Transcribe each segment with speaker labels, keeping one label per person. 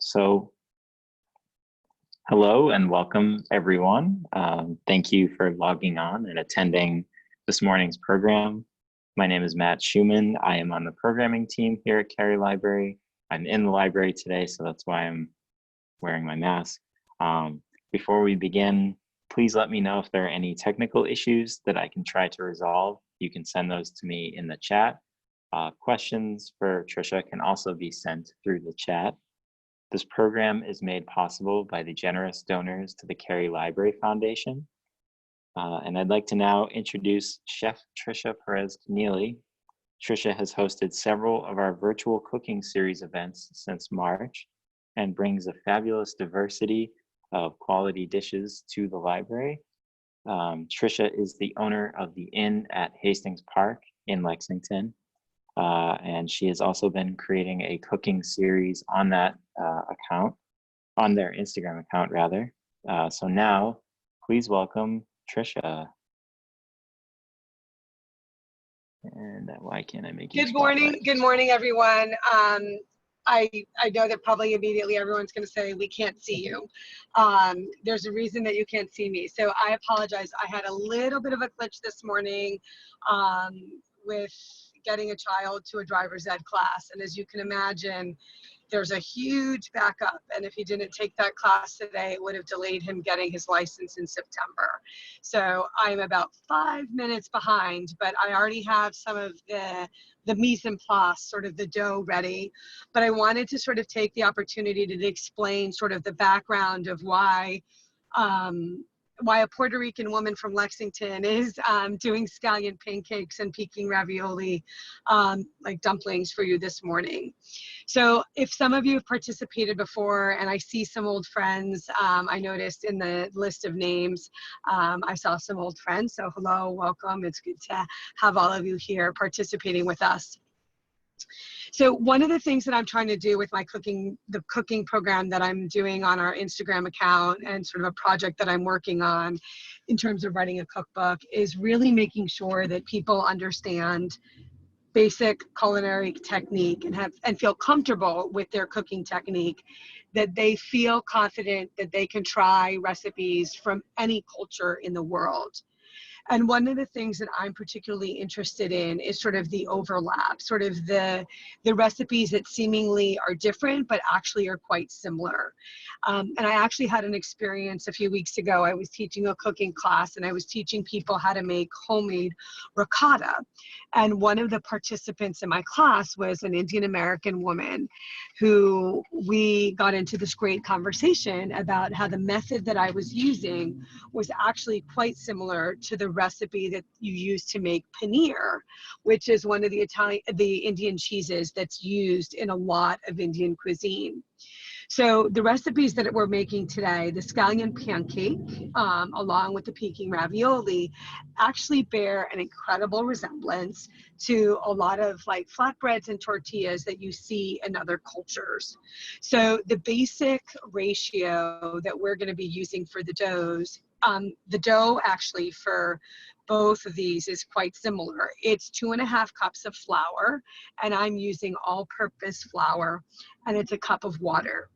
Speaker 1: So, hello and welcome everyone. Thank you for logging on and attending this morning's program. My name is Matt Schumann. I am on the programming team here at Cary Library. I'm in the library today, so that's why I'm wearing my mask. Before we begin, please let me know if there are any technical issues that I can try to resolve. You can send those to me in the chat. Questions for Trisha can also be sent through the chat. This program is made possible by the generous donors to the Cary Library Foundation. And I'd like to now introduce Chef Trisha Pérez Kennealy. Trisha has hosted several of our virtual cooking series events since March and brings a fabulous diversity of quality dishes to the library. Trisha is the owner of the Inn at Hastings Park in Lexington. And she has also been creating a cooking series on that account, on their Instagram account rather. So now, please welcome Trisha. And why can't I make you
Speaker 2: Good morning, everyone. I know that probably immediately everyone's going to say we can't see you. There's a reason that you can't see me. So I apologize. I had a little bit of a glitch this morning with getting a child to a driver's ed class. And as you can imagine, there's a huge backup. And if he didn't take that class today, it would have delayed him getting his license in September. So I'm about 5 minutes behind, but I already have some of the mise en place, sort of the dough ready. But I wanted to sort of take the opportunity to explain sort of the background of why a Puerto Rican woman from Lexington is doing scallion pancakes and Peking ravioli, like dumplings for you this morning. So if some of you have participated before, and I see some old friends, I noticed in the list of names, I saw some old friends. So hello, welcome. It's good to have all of you here participating with us. So one of the things that I'm trying to do with my the cooking program that I'm doing on our Instagram account and sort of a project that I'm working on in terms of writing a cookbook is really making sure that people understand basic culinary technique and feel comfortable with their cooking technique, that they feel confident that they can try recipes from any culture in the world. And one of the things that I'm particularly interested in is sort of the overlap, sort of the recipes that seemingly are different, but actually are quite similar. And I actually had an experience a few weeks ago. I was teaching a cooking class and I was teaching people how to make homemade ricotta. And one of the participants in my class was an Indian American woman who we got into this great conversation about how the method that I was using was actually quite similar to the recipe that you use to make paneer, which is one of the Indian cheeses that's used in a lot of Indian cuisine. So the recipes that we're making today, the scallion pancake, along with the Peking ravioli, actually bear an incredible resemblance to a lot of like flatbreads and tortillas that you see in other cultures. So the basic ratio that we're going to be using for the doughs, the dough actually for both of these is quite similar. It's 2.5 cups of flour, and I'm using all-purpose flour, and it's a cup of water.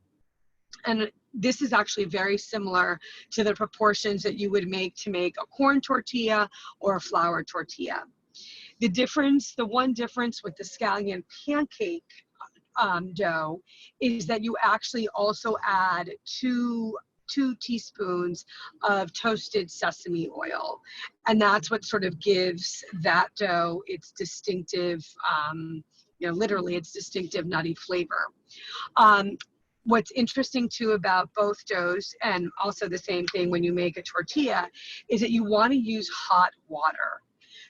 Speaker 2: And this is actually very similar to the proportions that you would make to make a corn tortilla or a flour tortilla. The one difference with the scallion pancake dough is that you actually also add two teaspoons of toasted sesame oil. And that's what sort of gives that dough its distinctive, literally its distinctive nutty flavor. What's interesting too about both doughs, and also the same thing when you make a tortilla, is that you want to use hot water.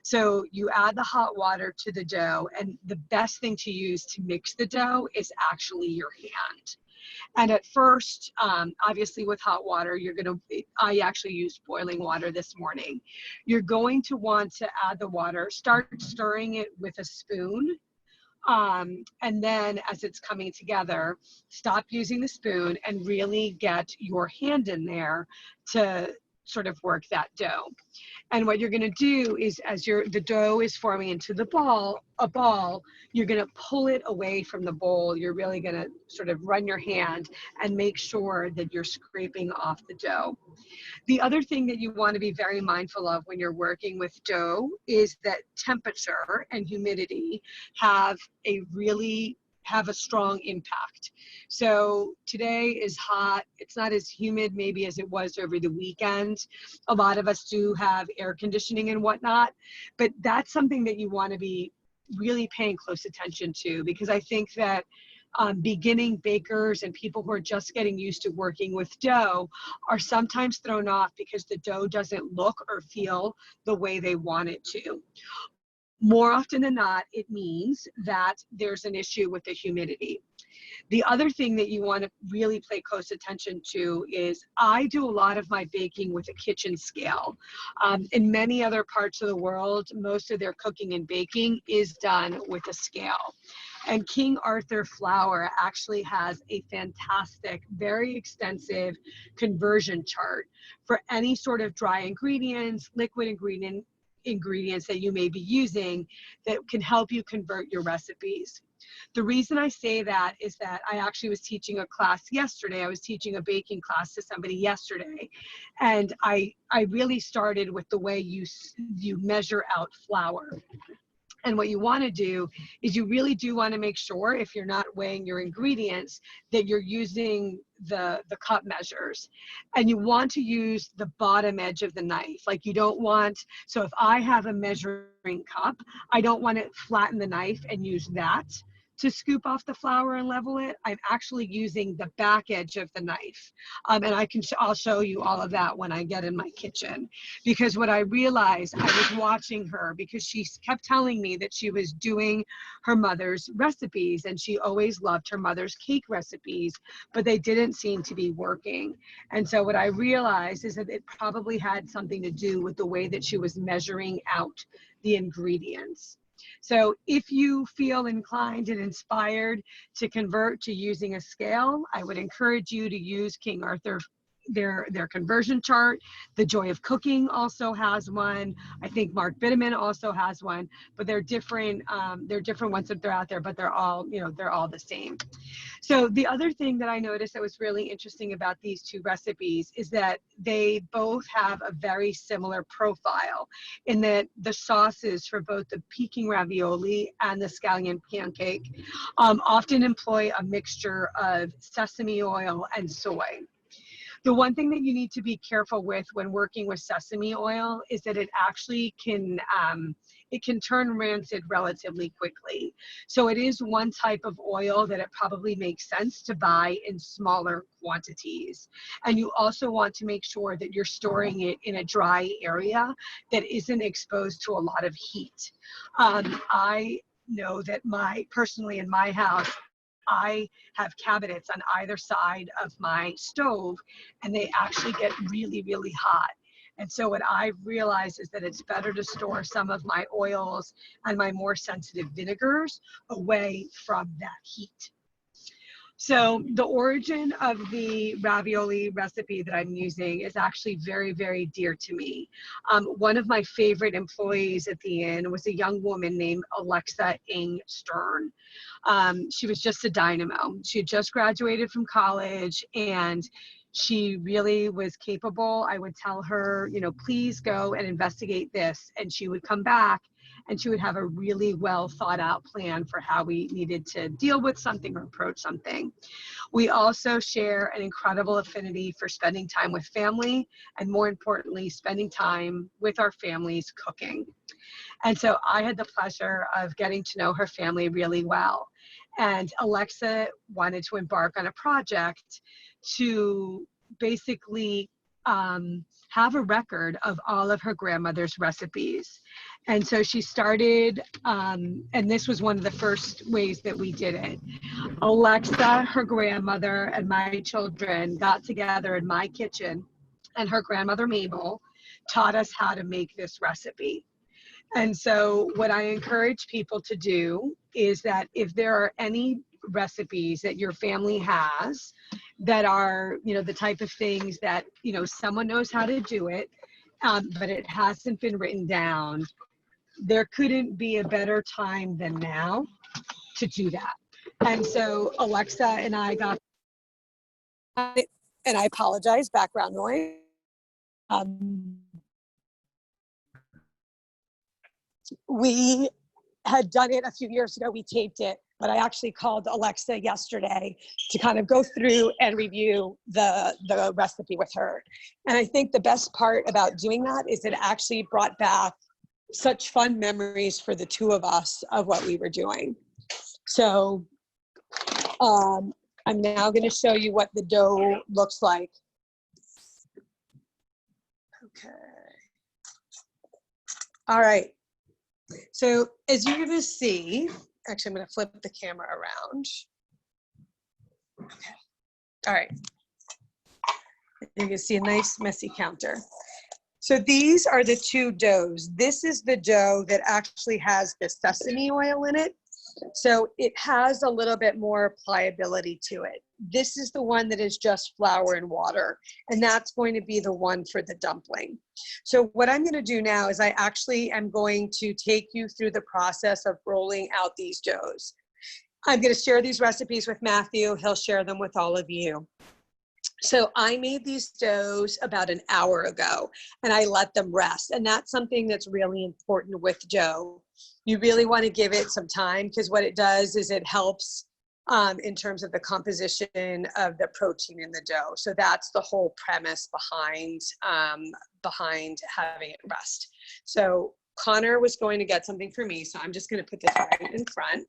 Speaker 2: So you add the hot water to the dough, and the best thing to use to mix the dough is actually your hand. And at first, obviously with hot water, I actually used boiling water this morning. You're going to want to add the water, start stirring it with a spoon. And then as it's coming together, stop using the spoon and really get your hand in there to sort of work that dough. And what you're going to do is, as the dough is forming into a ball, you're going to pull it away from the bowl. You're really going to sort of run your hand and make sure that you're scraping off the dough. The other thing that you want to be very mindful of when you're working with dough is that temperature and humidity have a strong impact. So today is hot. It's not as humid maybe as it was over the weekend. A lot of us do have air conditioning and whatnot, but that's something that you want to be really paying close attention to, because I think that beginning bakers and people who are just getting used to working with dough are sometimes thrown off because the dough doesn't look or feel the way they want it to. More often than not, it means that there's an issue with the humidity. The other thing that you want to really pay close attention to is I do a lot of my baking with a kitchen scale. In many other parts of the world, most of their cooking and baking is done with a scale. And King Arthur Flour actually has a fantastic, very extensive conversion chart for any sort of dry ingredients, liquid ingredients that you may be using that can help you convert your recipes. The reason I say that is that I actually was teaching a class yesterday. I was teaching a baking class to somebody yesterday, and I really started with the way you measure out flour. And what you want to do is you really do want to make sure, if you're not weighing your ingredients, that you're using the cup measures. And you want to use the bottom edge of the knife. Like you don't want, so if I have a measuring cup, I don't want to flatten the knife and use that to scoop off the flour and level it. I'm actually using the back edge of the knife. And I'll show you all of that when I get in my kitchen. Because what I realized, I was watching her because she kept telling me that she was doing her mother's recipes and she always loved her mother's cake recipes, but they didn't seem to be working. And so what I realized is that it probably had something to do with the way that she was measuring out the ingredients. So if you feel inclined and inspired to convert to using a scale, I would encourage you to use King Arthur, their conversion chart. The Joy of Cooking also has one. I think Mark Bitterman also has one, but they're different ones that they're out there, but they're all the same. So the other thing that I noticed that was really interesting about these two recipes is that they both have a very similar profile in that the sauces for both the Peking ravioli and the scallion pancake often employ a mixture of sesame oil and soy. The one thing that you need to be careful with when working with sesame oil is that it actually can turn rancid relatively quickly. So it is one type of oil that it probably makes sense to buy in smaller quantities. And you also want to make sure that you're storing it in a dry area that isn't exposed to a lot of heat. I know that personally in my house, I have cabinets on either side of my stove, and they actually get really, really hot. And so what I've realized is that it's better to store some of my oils and my more sensitive vinegars away from that heat. So the origin of the ravioli recipe that I'm using is actually very, very dear to me. One of my favorite employees at the inn was a young woman named Alexa Ing Stern. She was just a dynamo. She had just graduated from college and she really was capable. I would tell her, please go and investigate this. And she would come back and she would have a really well thought out plan for how we needed to deal with something or approach something. We also share an incredible affinity for spending time with family and, more importantly, spending time with our families cooking. And so I had the pleasure of getting to know her family really well. And Alexa wanted to embark on a project to basically have a record of all of her grandmother's recipes. And so she started, and this was one of the first ways that we did it. Alexa, her grandmother, and my children got together in my kitchen, and her grandmother, Mabel, taught us how to make this recipe. And so what I encourage people to do is that if there are any recipes that your family has that are, you know, the type of things that, you know, someone knows how to do it, but it hasn't been written down, there couldn't be a better time than now to do that. And so Alexa and I got, and I apologize, background noise. We had done it a few years ago, we taped it, but I actually called Alexa yesterday to kind of go through and review the recipe with her. And I think the best part about doing that is it actually brought back such fun memories for the two of us of what we were doing. So I'm now going to show you what the dough looks like. Okay. All right. So as you're going to see, actually, I'm going to flip the camera around. Okay. All right. You can see a nice messy counter. So these are the two doughs. This is the dough that actually has the sesame oil in it. So it has a little bit more pliability to it. This is the one that is just flour and water, and that's going to be the one for the dumpling. So what I'm going to do now is I actually am going to take you through the process of rolling out these doughs. I'm going to share these recipes with Matthew. He'll share them with all of you. So I made these doughs about an hour ago, and I let them rest. And that's something that's really important with dough. You really want to give it some time, because what it does is it helps in terms of the composition of the protein in the dough. So that's the whole premise behind having it rest. So Connor was going to get something for me, so I'm just going to put this right in front.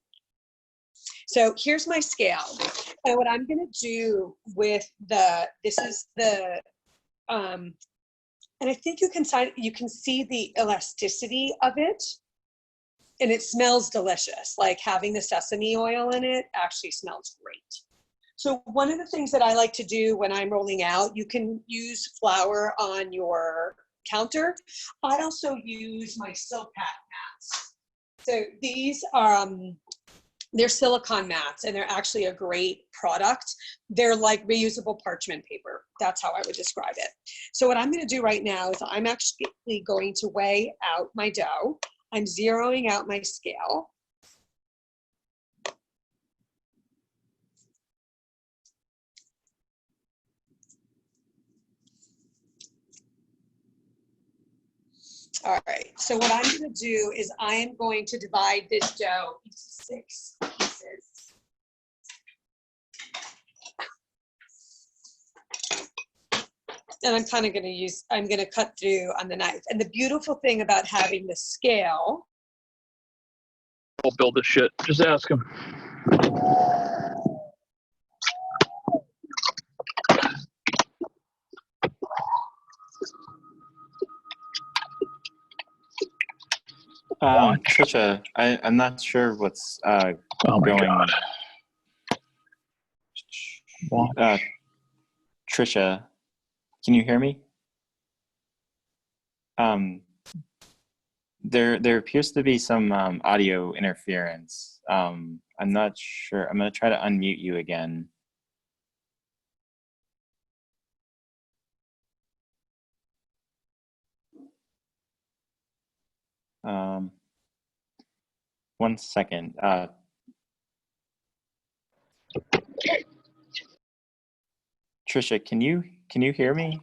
Speaker 2: So here's my scale. And what I'm going to do with this is the, and I think you can see the elasticity of it, and it smells delicious. Like having the sesame oil in it actually smells great. So one of the things that I like to do when I'm rolling out, you can use flour on your counter. I also use my Silpat mats. So these are, they're silicone mats, and they're actually a great product. They're like reusable parchment paper. That's how I would describe it. So what I'm going to do right now is I'm actually going to weigh out my dough. I'm zeroing out my scale. All right, so what I'm going to do is I am going to divide this dough into 6 pieces. And I'm kind of going to I'm going to cut through on the knife. And the beautiful thing about having the scale.
Speaker 3: I'll build this shit. Just ask him.
Speaker 1: Trisha, I'm not sure what's
Speaker 3: Oh my
Speaker 1: going
Speaker 3: God.
Speaker 1: Trisha, can you hear me? There appears to be some audio interference. I'm not sure. I'm going to try to unmute you again. One second. Trisha, can you hear me?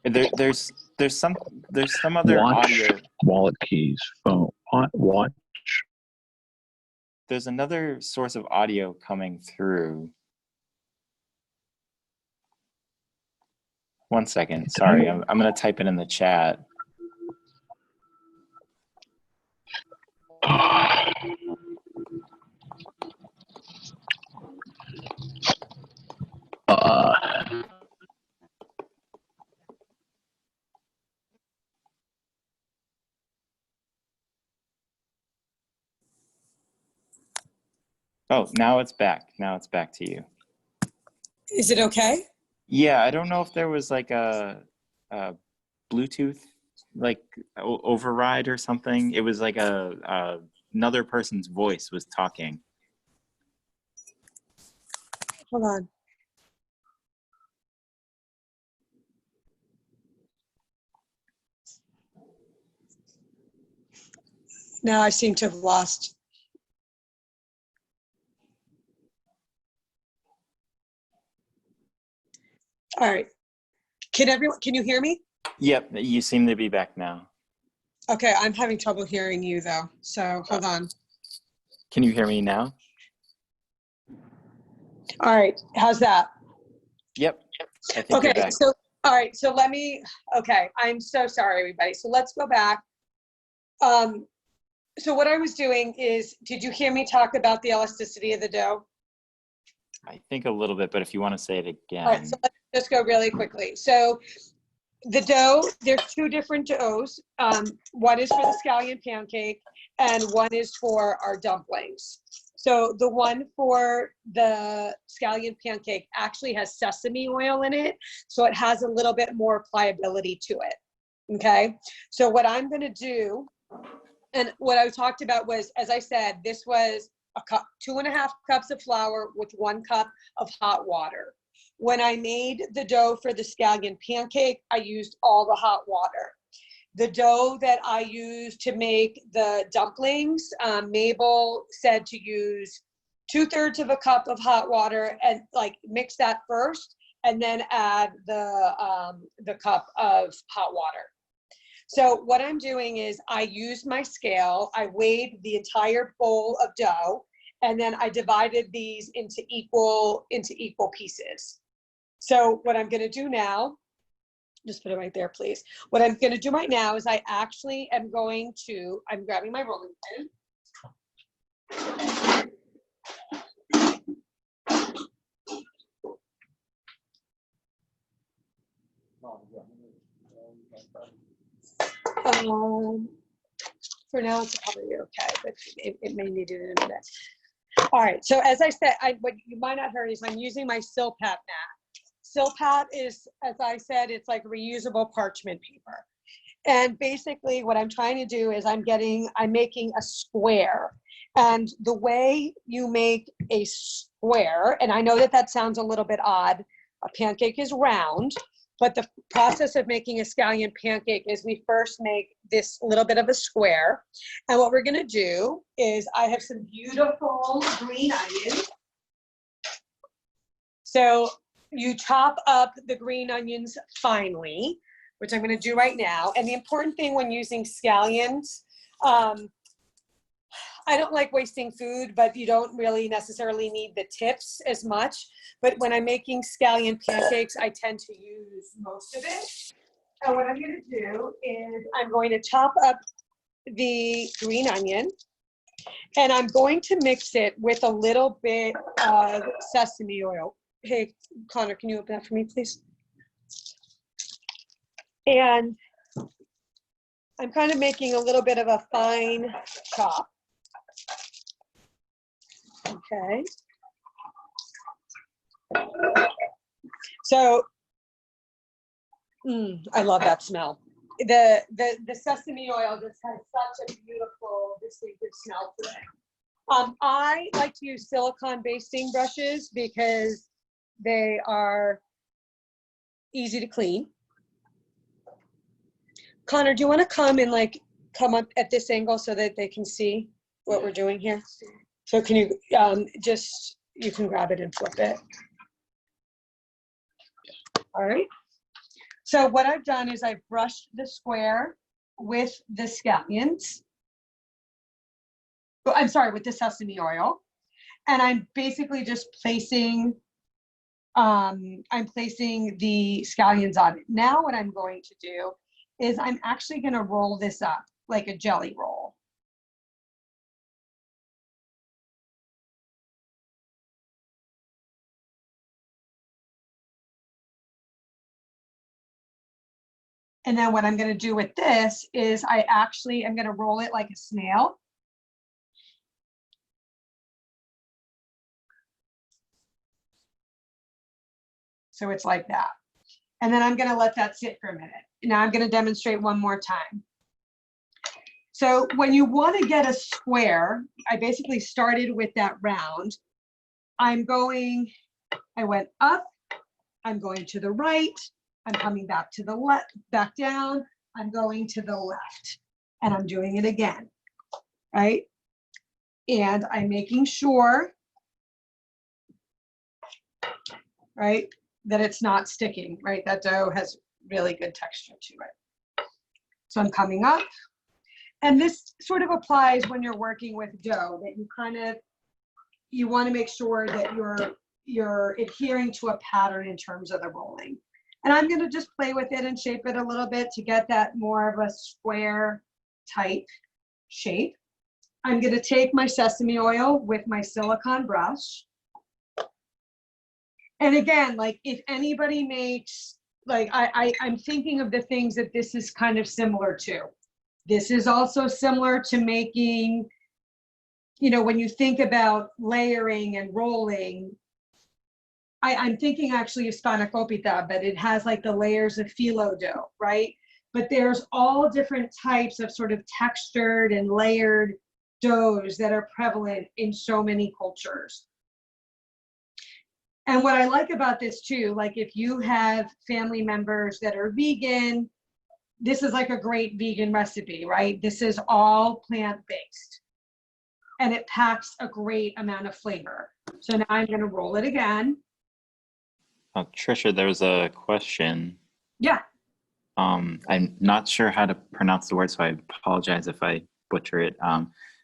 Speaker 1: There's some other audio.
Speaker 3: Wallet keys, phone, watch.
Speaker 1: There's another source of audio coming through. One second. Sorry, I'm going to type it in the chat. Oh, now it's back. Now it's back to you.
Speaker 2: Is it okay?
Speaker 1: Yeah, I don't know if there was like a Bluetooth like override or something. It was like another person's voice was talking.
Speaker 2: Hold on. Now I seem to have lost. All right. Can you hear me?
Speaker 1: Yep, you seem to be back now.
Speaker 2: Okay, I'm having trouble hearing you though. So hold on.
Speaker 1: Can you hear me now?
Speaker 2: All right, how's that?
Speaker 1: Yep, I think
Speaker 2: Okay,
Speaker 1: you're back.
Speaker 2: so, all right, so okay, I'm so sorry, everybody. So let's go back. So what I was doing is, did you hear me talk about the elasticity of the dough?
Speaker 1: I think a little bit, but if you want to say it again.
Speaker 2: All right, so let's just go really quickly. So the dough, there's two different doughs. One is for the scallion pancake and one is for our dumplings. So the one for the scallion pancake actually has sesame oil in it, so it has a little bit more pliability to it, okay? So what I'm gonna do, and what I talked about was, as I said, this was a cup, 2.5 cups of flour with 1 cup of hot water. When I made the dough for the scallion pancake, I used all the hot water. The dough that I used to make the dumplings, Mabel said to use 2/3 of a cup of hot water and like mix that first, and then add the cup of hot water. So what I'm doing is I used my scale, I weighed the entire bowl of dough, and then I divided these into equal pieces. So what I'm gonna do now, just put it right there, please. What I'm gonna do right now is I actually am going to, I'm grabbing my rolling pin. For now, it's probably okay, but it may need it in a minute. All right, so as I said, what you might not hear is I'm using my Silpat mat. Silpat is, as I said, it's like reusable parchment paper. And basically what I'm trying to do is I'm making a square. And the way you make a square, and I know that sounds a little bit odd, a pancake is round, but the process of making a scallion pancake is we first make this little bit of a square. And what we're gonna do is I have some beautiful green onions. So you chop up the green onions finely, which I'm gonna do right now. And the important thing when using scallions, I don't like wasting food, but you don't really necessarily need the tips as much. But when I'm making scallion pancakes, I tend to use most of it. And what I'm gonna do is I'm going to chop up the green onion and I'm going to mix it with a little bit of sesame oil. Hey, Connor, can you open that for me, please? And I'm kind of making a little bit of a fine chop. Okay. So, I love that smell. The sesame oil just has such a beautiful, distinctive smell to it. I like to use silicone basting brushes because they are easy to clean. Connor, do you want to come and like come up at this angle so that they can see what we're doing here? So can you you can grab it and flip it. All right. So what I've done is I've brushed the square with the scallions. Oh, I'm sorry, with the sesame oil. And I'm basically just placing, I'm placing the scallions on it. Now what I'm going to do is I'm actually going to roll this up like a jelly roll. And then what I'm going to do with this is I actually am going to roll it like a snail. So it's like that. And then I'm going to let that sit for a minute. Now I'm going to demonstrate one more time. So when you want to get a square, I basically started with that round. I went up, I'm going to the right, I'm coming back to the left, back down, I'm going to the left, and I'm doing it again. right? And I'm making sure, right, that it's not sticking, right? That dough has really good texture to it. So I'm coming up. And this sort of applies when you're working with dough, that you want to make sure that you're adhering to a pattern in terms of the rolling. And I'm going to just play with it and shape it a little bit to get that more of a square type shape. I'm going to take my sesame oil with my silicone brush. And again, like if anybody makes, like I'm thinking of the things that this is kind of similar to. This is also similar to making, you know, when you think about layering and rolling, I'm thinking actually of spanakopita, but it has like the layers of phyllo dough, right? But there's all different types of sort of textured and layered doughs that are prevalent in so many cultures. And what I like about this too, like if you have family members that are vegan, this is like a great vegan recipe, right? This is all plant-based and it packs a great amount of flavor. So now I'm going to roll it again.
Speaker 1: Trisha, there was a question.
Speaker 2: Yeah.
Speaker 1: I'm not sure how to pronounce the word, so I apologize if I butcher it.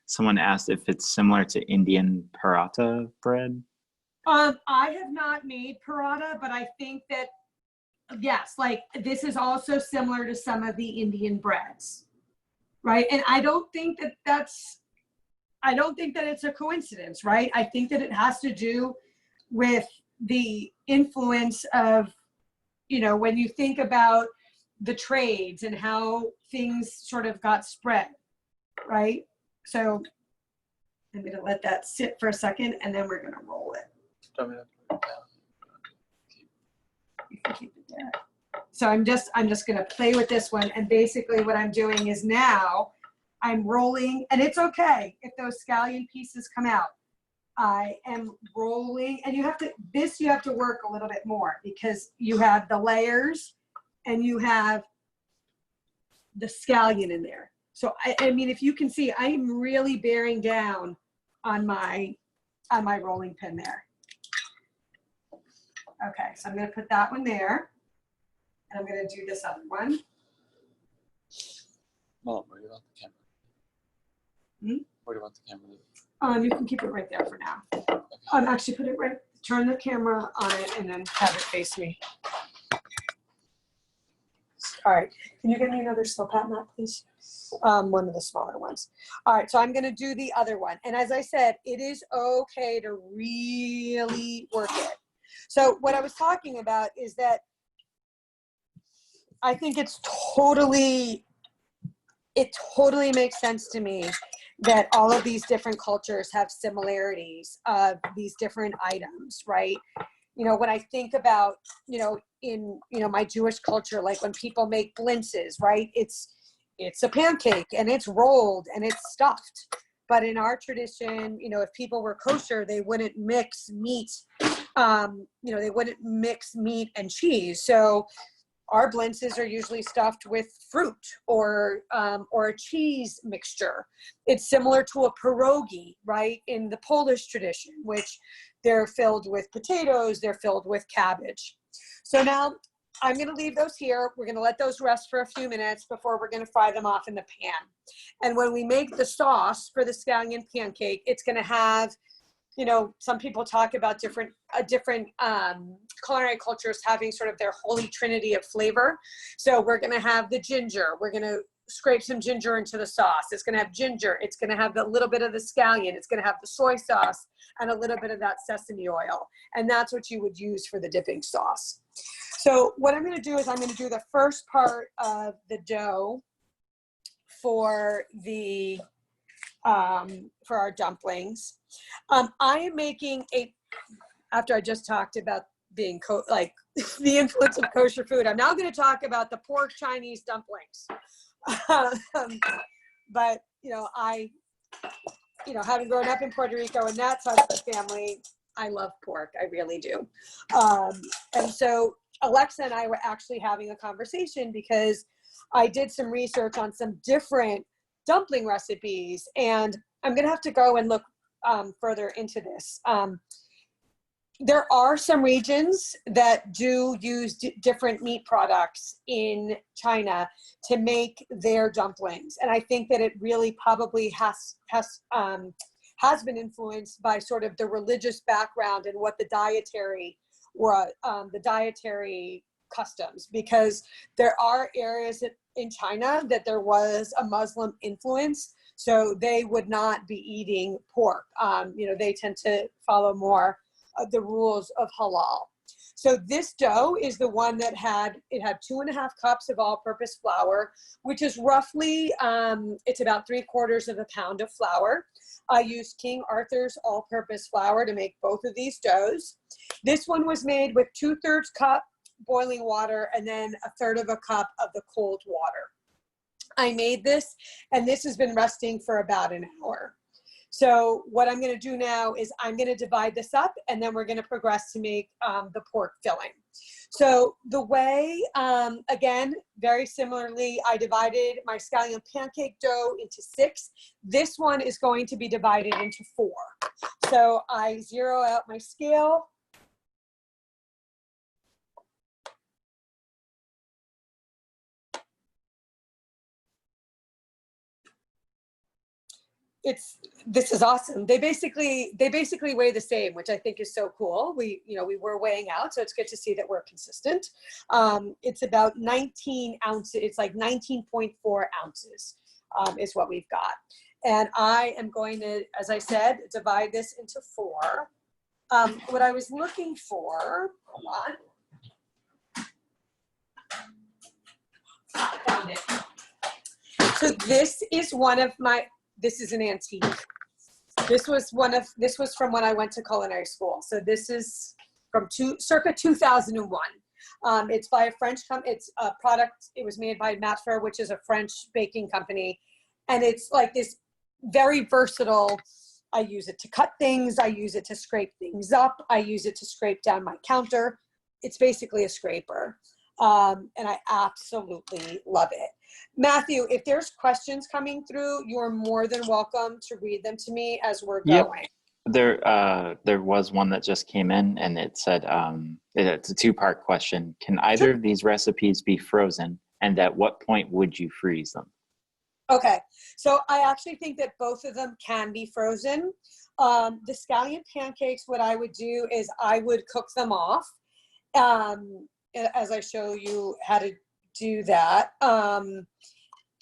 Speaker 1: Someone asked if it's similar to Indian paratha bread.
Speaker 2: I have not made paratha, but I think that, yes, like this is also similar to some of the Indian breads, right? And I don't think that it's a coincidence, right? I think that it has to do with the influence of, you know, when you think about the trades and how things sort of got spread, right? So I'm going to let that sit for a second and then we're going to roll it. You can keep it there. So I'm just going to play with this one. And basically what I'm doing is now I'm rolling, and it's okay if those scallion pieces come out. I am rolling, and you have to work a little bit more because you have the layers and you have the scallion in there. So I mean, if you can see, I'm really bearing down on my rolling pin there. Okay, so I'm going to put that one there, and I'm going to do this other one.
Speaker 4: Mom, where do you want the camera? Where do you want the camera?
Speaker 2: You can keep it right there for now. Actually put it right, turn the camera on it and then have it face me. All right, can you get me another Silpat mat, please? One of the smaller ones. All right, so I'm gonna do the other one. And as I said, it is okay to really work it. So what I was talking about is that I think it totally makes sense to me that all of these different cultures have similarities of these different items, right? You know, when I think about, you know, in, you know, my Jewish culture, like when people make blintzes, right? It's a pancake and it's rolled and it's stuffed. But in our tradition, you know, if people were kosher, they wouldn't mix meat, you know, they wouldn't mix meat and cheese. So our blintzes are usually stuffed with fruit or a cheese mixture. It's similar to a pierogi, right, in the Polish tradition, which they're filled with potatoes, they're filled with cabbage. So now I'm going to leave those here. We're going to let those rest for a few minutes before we're going to fry them off in the pan. And when we make the sauce for the scallion pancake, it's going to have, you know, some people talk about different culinary cultures having sort of their holy trinity of flavor. So we're going to have the ginger. We're going to scrape some ginger into the sauce. It's going to have ginger. It's going to have a little bit of the scallion. It's going to have the soy sauce and a little bit of that sesame oil. And that's what you would use for the dipping sauce. So what I'm going to do is I'm going to do the first part of the dough for the for our dumplings. I am making after I just talked about being like the influence of kosher food, I'm now going to talk about the pork Chinese dumplings. But you know, having grown up in Puerto Rico and that side of the family, I love pork. I really do. And so Alexa and I were actually having a conversation because I did some research on some different dumpling recipes. And I'm going to have to go and look further into this. There are some regions that do use different meat products in China to make their dumplings. And I think that it really probably has been influenced by sort of the religious background and what the dietary customs, because there are areas in China that there was a Muslim influence, so they would not be eating pork. They tend to follow more the rules of halal. So this dough is the one that had 2.5 cups of all-purpose flour, which is roughly, it's about 3/4 pound of flour. I used King Arthur's all-purpose flour to make both of these doughs. This one was made with 2/3 cup boiling water and then 1/3 cup of the cold water. I made this, and this has been resting for about an hour. So what I'm going to do now is I'm going to divide this up, and then we're going to progress to make the pork filling. So the way, again, very similarly, I divided my scallion pancake dough into 6. This one is going to be divided into 4. So I zero out my scale. This is awesome. They basically weigh the same, which I think is so cool. We were weighing out, so it's good to see that we're consistent. It's about 19 ounces. It's like 19.4 ounces is what we've got. And I am going to, as I said, divide this into 4. What I was looking for, hold on. I found it. So this is one of my, this is an antique. This was from when I went to culinary school. So this is from circa 2001. It's by a French it's a product, it was made by Matfer, which is a French baking company. And it's like this very versatile. I use it to cut things. I use it to scrape things up. I use it to scrape down my counter. It's basically a scraper. And I absolutely love it. Matthew, if there's questions coming through, you're more than welcome to read them to me as we're going.
Speaker 1: There was one that just came in, and it said, it's a 2-part question. Can either of these recipes be frozen, and at what point would you freeze them?
Speaker 2: Okay, so I actually think that both of them can be frozen. The scallion pancakes, what I would do is I would cook them off, as I show you how to do that.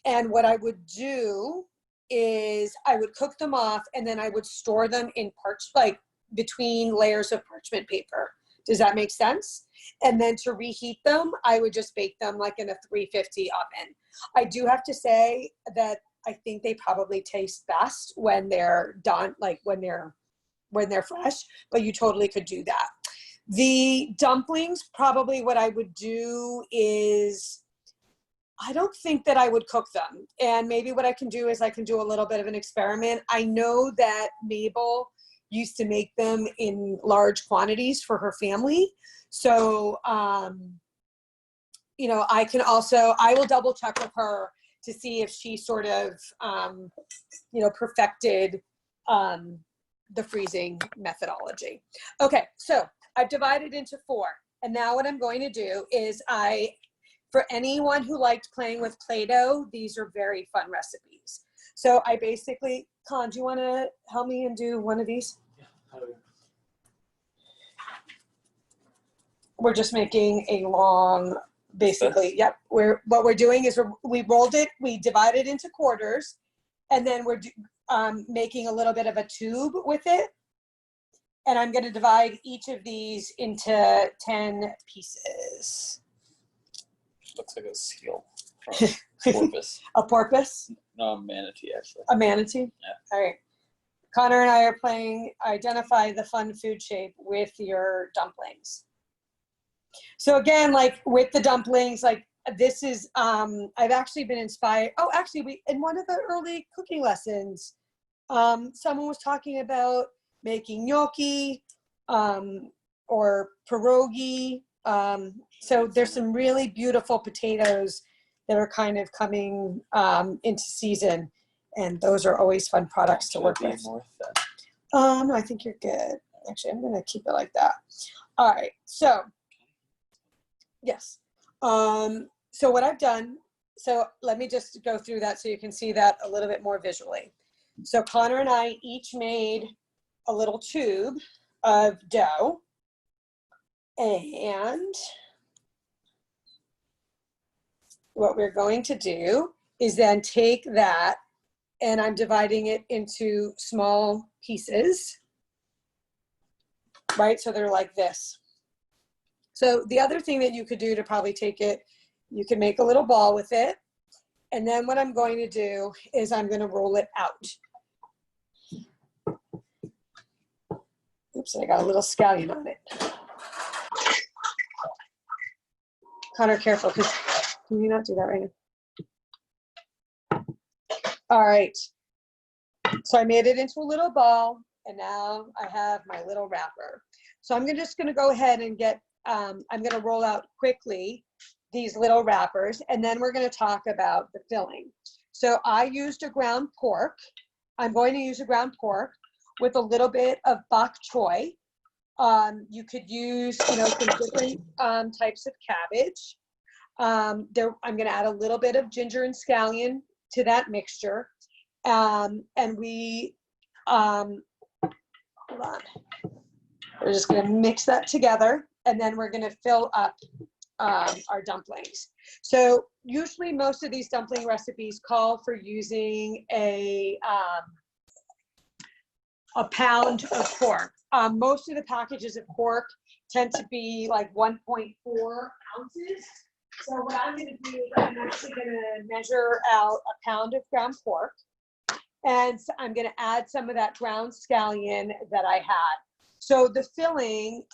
Speaker 2: And what I would do is I would cook them off, and then I would store them in between layers of parchment paper. Does that make sense? And then to reheat them, I would just bake them like in a 350 oven. I do have to say that I think they probably taste best when they're done, like when they're fresh, but you totally could do that. The dumplings, probably what I would do is, I don't think that I would cook them. And maybe what I can do is I can do a little bit of an experiment. I know that Mabel used to make them in large quantities for her family. So, I will double check with her to see if she sort of, perfected the freezing methodology. Okay, so I've divided into 4. And now what I'm going to do is for anyone who liked playing with Play-Doh, these are very fun recipes. So I basically, Con, do you want to help me and do one of these? Yeah. We're just making a long, basically, yep. What we're doing is we rolled it, we divided into quarters, and then we're making a little bit of a tube with it. And I'm going to divide each of these into 10 pieces.
Speaker 4: Looks like a seal. Porpoise.
Speaker 2: A porpoise?
Speaker 4: No, a manatee, actually.
Speaker 2: A manatee?
Speaker 4: Yeah.
Speaker 2: All right. Connor and I are playing Identify the Fun Food Shape with your dumplings. So again, like with the dumplings, like this is, I've actually been inspired. Oh, actually, in one of the early cooking lessons, someone was talking about making gnocchi or pierogi. So there's some really beautiful potatoes that are kind of coming into season And those are always fun products to work with.
Speaker 4: More thin.
Speaker 2: No, I think you're good. Actually, I'm gonna keep it like that. All right, so yes. So what I've done, so let me just go through that so you can see that a little bit more visually. So Connor and I each made a little tube of dough, and what we're going to do is then take that, and I'm dividing it into small pieces, right? So they're like this. So the other thing that you could do to probably take it, you can make a little ball with it. And then what I'm going to do is I'm going to roll it out. Oops, I got a little scallion on it. Connor, careful, because can you not do that right now? All right. So I made it into a little ball, and now I have my little wrapper. So I'm just going to go ahead and get, I'm going to roll out quickly these little wrappers, and then we're going to talk about the filling. So I used a ground pork. I'm going to use a ground pork with a little bit of bok choy. You could use, you know, some different types of cabbage. I'm going to add a little bit of ginger and scallion to that mixture. And we, hold on. We're just going to mix that together, and then we're going to fill up our dumplings. So usually most of these dumpling recipes call for using a pound of pork. Most of the packages of pork tend to be like 1.4 ounces. So what I'm going to do is I'm actually going to measure out a pound of ground pork, and I'm going to add some of that ground scallion that I had. So the filling,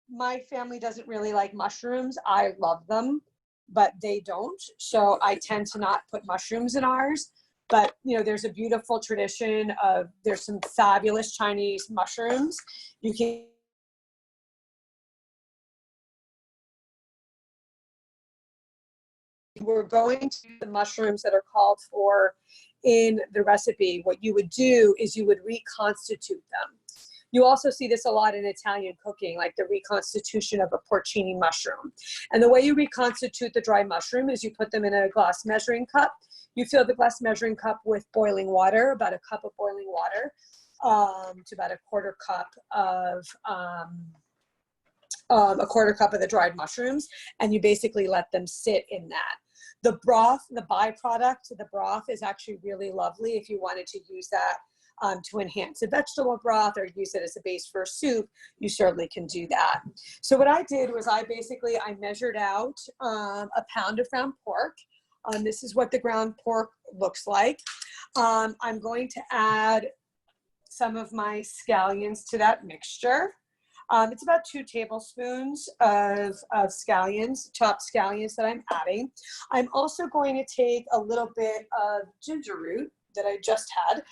Speaker 2: my family doesn't really like mushrooms. I love them, but they don't. So I tend to not put mushrooms in ours. But, you know, there's a beautiful tradition of, there's some fabulous Chinese mushrooms. You can we're going to the mushrooms that are called for in the recipe. What you would do is you would reconstitute them. You also see this a lot in Italian cooking, like the reconstitution of a porcini mushroom. And the way you reconstitute the dry mushroom is you put them in a glass measuring cup. You fill the glass measuring cup with boiling water, about a cup of boiling water, to about a quarter cup of the dried mushrooms, and you basically let them sit in that. The broth, the byproduct, the broth is actually really lovely if you wanted to use that to enhance a vegetable broth or use it as a base for a soup. You certainly can do that. So what I did was I measured out a pound of ground pork. This is what the ground pork looks like. I'm going to add some of my scallions to that mixture. It's about 2 tablespoons of scallions, chopped scallions that I'm adding. I'm also going to take a little bit of ginger root that I just had.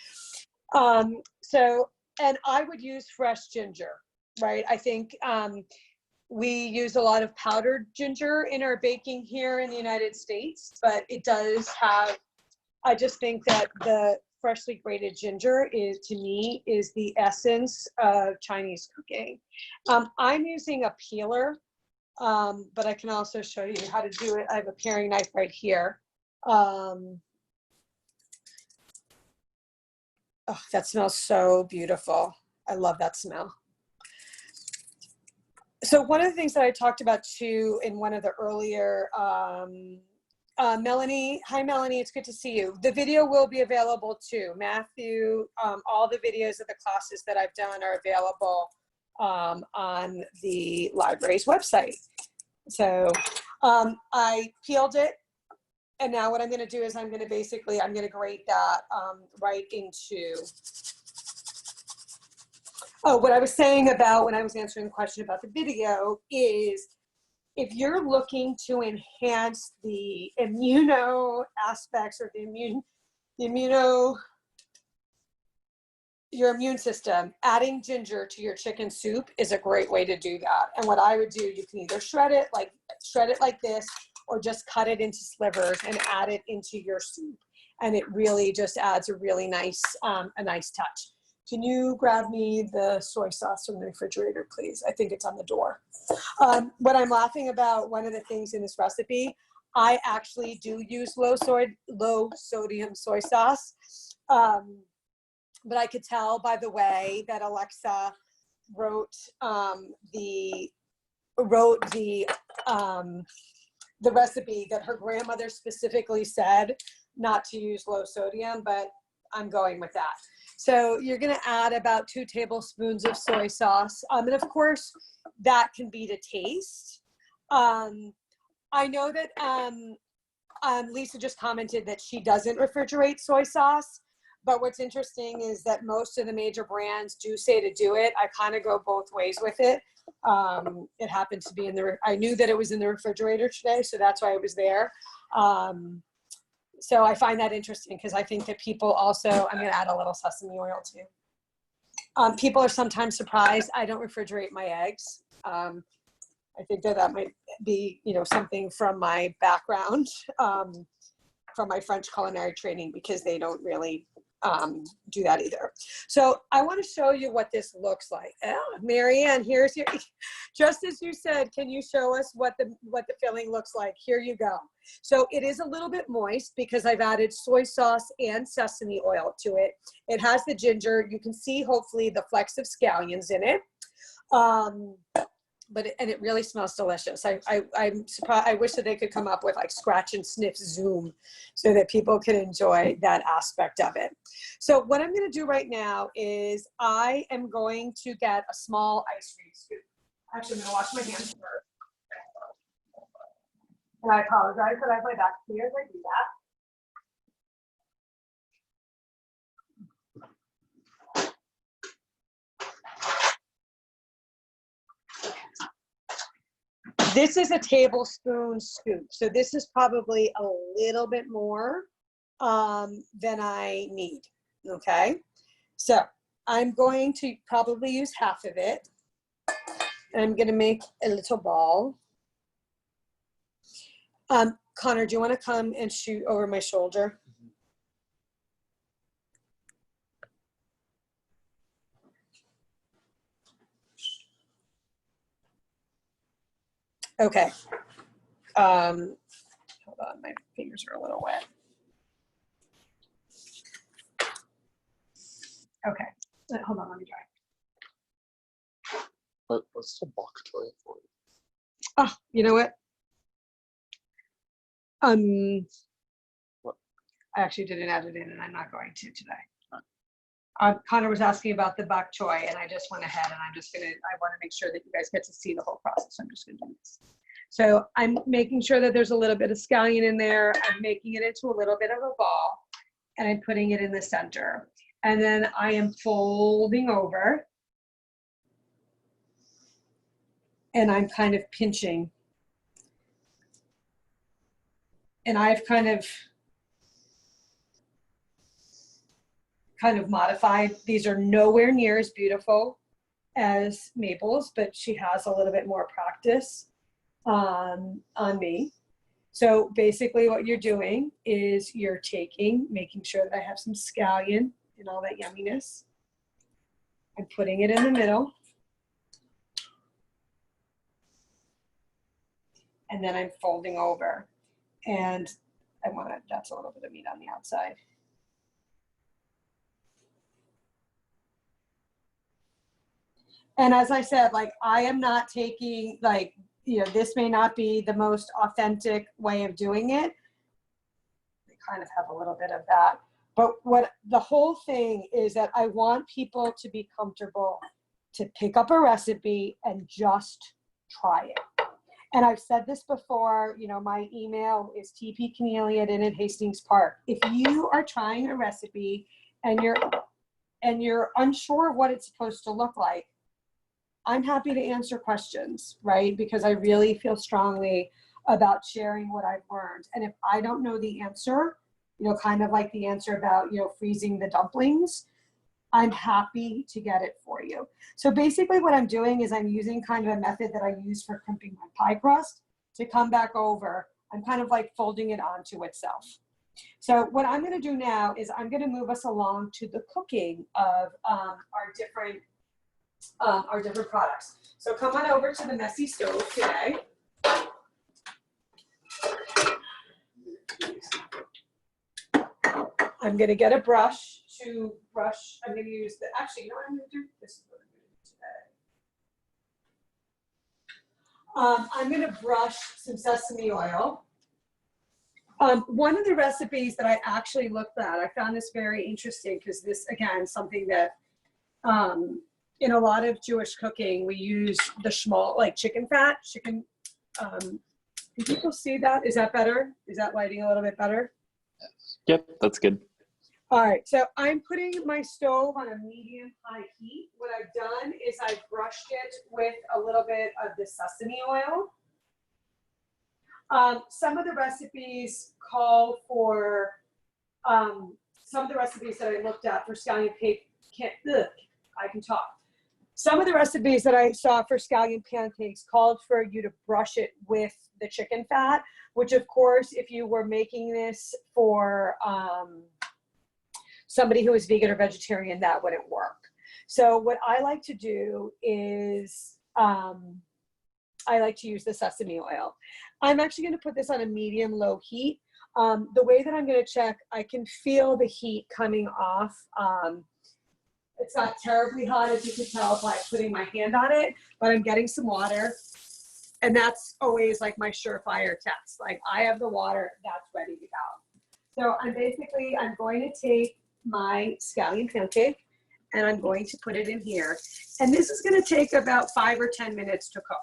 Speaker 2: And I would use fresh ginger, right? I think we use a lot of powdered ginger in our baking here in the United States, but it does have, I just think that the freshly grated ginger is, to me, is the essence of Chinese cooking. I'm using a peeler, but I can also show you how to do it. I have a paring knife right here. Oh, that smells so beautiful. I love that smell. So one of the things that I talked about too in one of the earlier, Melanie, hi Melanie, it's good to see you. The video will be available too. Matthew, all the videos of the classes that I've done are available on the library's website. So I peeled it. And now what I'm going to do is I'm going to grate that right into, what I was saying about when I was answering the question about the video is if you're looking to enhance the immuno aspects or your immune system, adding ginger to your chicken soup is a great way to do that. And what I would do, you can either shred it like this, or just cut it into slivers and add it into your soup. and it really just adds a really nice, a nice touch. Can you grab me the soy sauce from the refrigerator, please? I think it's on the door. What I'm laughing about, one of the things in this recipe, I actually do use low sodium soy sauce. But I could tell by the way that Alexa wrote the recipe that her grandmother specifically said not to use low sodium, but I'm going with that. So you're gonna add about 2 tablespoons of soy sauce. And of course, that can be to taste. I know that Lisa just commented that she doesn't refrigerate soy sauce, but what's interesting is that most of the major brands do say to do it. I kind of go both ways with it. It happened to be in the, I knew that it was in the refrigerator today, so that's why it was there. So I find that interesting because I think that people also, I'm gonna add a little sesame oil too. People are sometimes surprised I don't refrigerate my eggs. I think that that might be, you know, something from my background, from my French culinary training, because they don't really do that either. So I want to show you what this looks like. Oh, Marianne, here's your, just as you said, can you show us what the filling looks like? Here you go. So it is a little bit moist because I've added soy sauce and sesame oil to it. It has the ginger. You can see hopefully the flecks of scallions in it. But it really smells delicious. I'm surprised. I wish that they could come up with like scratch and sniff zoom so that people can enjoy that aspect of it. So what I'm going to do right now is I am going to get a small ice cream scoop. Actually, I'm going to wash my hands first. And I apologize that I have my back here as I do that. This is a tablespoon scoop. So this is probably a little bit more than I need, okay? So I'm going to probably use half of it. And I'm gonna make a little ball. Connor, do you wanna come and shoot over my shoulder? Okay. Hold on, my fingers are a little wet. Okay, hold on, let me try.
Speaker 3: What's the bok choy for?
Speaker 2: Oh, you know what?
Speaker 3: What?
Speaker 2: I actually didn't add it in, and I'm not going to today. Connor was asking about the bok choy, and I just went ahead, and I want to make sure that you guys get to see the whole process. I'm just going to do this. So I'm making sure that there's a little bit of scallion in there. I'm making it into a little bit of a ball, and I'm putting it in the center. And then I am folding over, and I'm kind of pinching. And I've kind of modified. These are nowhere near as beautiful as Maple's, but she has a little bit more practice on me. So basically what you're doing is you're making sure that I have some scallion and all that yumminess. I'm putting it in the middle. And then I'm folding over. And that's a little bit of meat on the outside. And as I said, like, I am not taking, like, you know, this may not be the most authentic way of doing it. They kind of have a little bit of that. But what the whole thing is that I want people to be comfortable to pick up a recipe and just try it. And I've said this before, you know, my email is tpkennealy@Hastings Park. If you are trying a recipe and you're unsure of what it's supposed to look like, I'm happy to answer questions, right? Because I really feel strongly about sharing what I've learned. And if I don't know the answer, you know, kind of like the answer about, you know, freezing the dumplings, I'm happy to get it for you. So basically what I'm doing is I'm using kind of a method that I use for crimping my pie crust to come back over. I'm kind of like folding it onto itself. So what I'm going to do now is I'm going to move us along to the cooking of our different products. So come on over to the messy stove today. I'm going to get a brush to brush. I'm going to use the, actually, you know what I'm going to do? This is what I'm going to do today. I'm going to brush some sesame oil. One of the recipes that I actually looked at, I found this very interesting because this, again, something that in a lot of Jewish cooking, we use the shmol, like chicken fat, chicken. Can people see that? Is that better? Is that lighting a little bit better?
Speaker 1: Yep, that's good.
Speaker 2: All right, so I'm putting my stove on a medium-high heat. What I've done is I've brushed it with a little bit of the sesame oil. Some of the recipes call for, some of the recipes that I looked at for scallion I can talk. Some of the recipes that I saw for scallion pancakes called for you to brush it with the chicken fat, which of course, if you were making this for somebody who is vegan or vegetarian, that wouldn't work. So what I like to do is I like to use the sesame oil. I'm actually going to put this on a medium-low heat. The way that I'm going to check, I can feel the heat coming off. It's not terribly hot, as you can tell by putting my hand on it, but I'm getting some water. And that's always like my surefire test. Like I have the water, that's ready to go. So I'm going to take my scallion pancake and I'm going to put it in here. And this is going to take about 5 or 10 minutes to cook.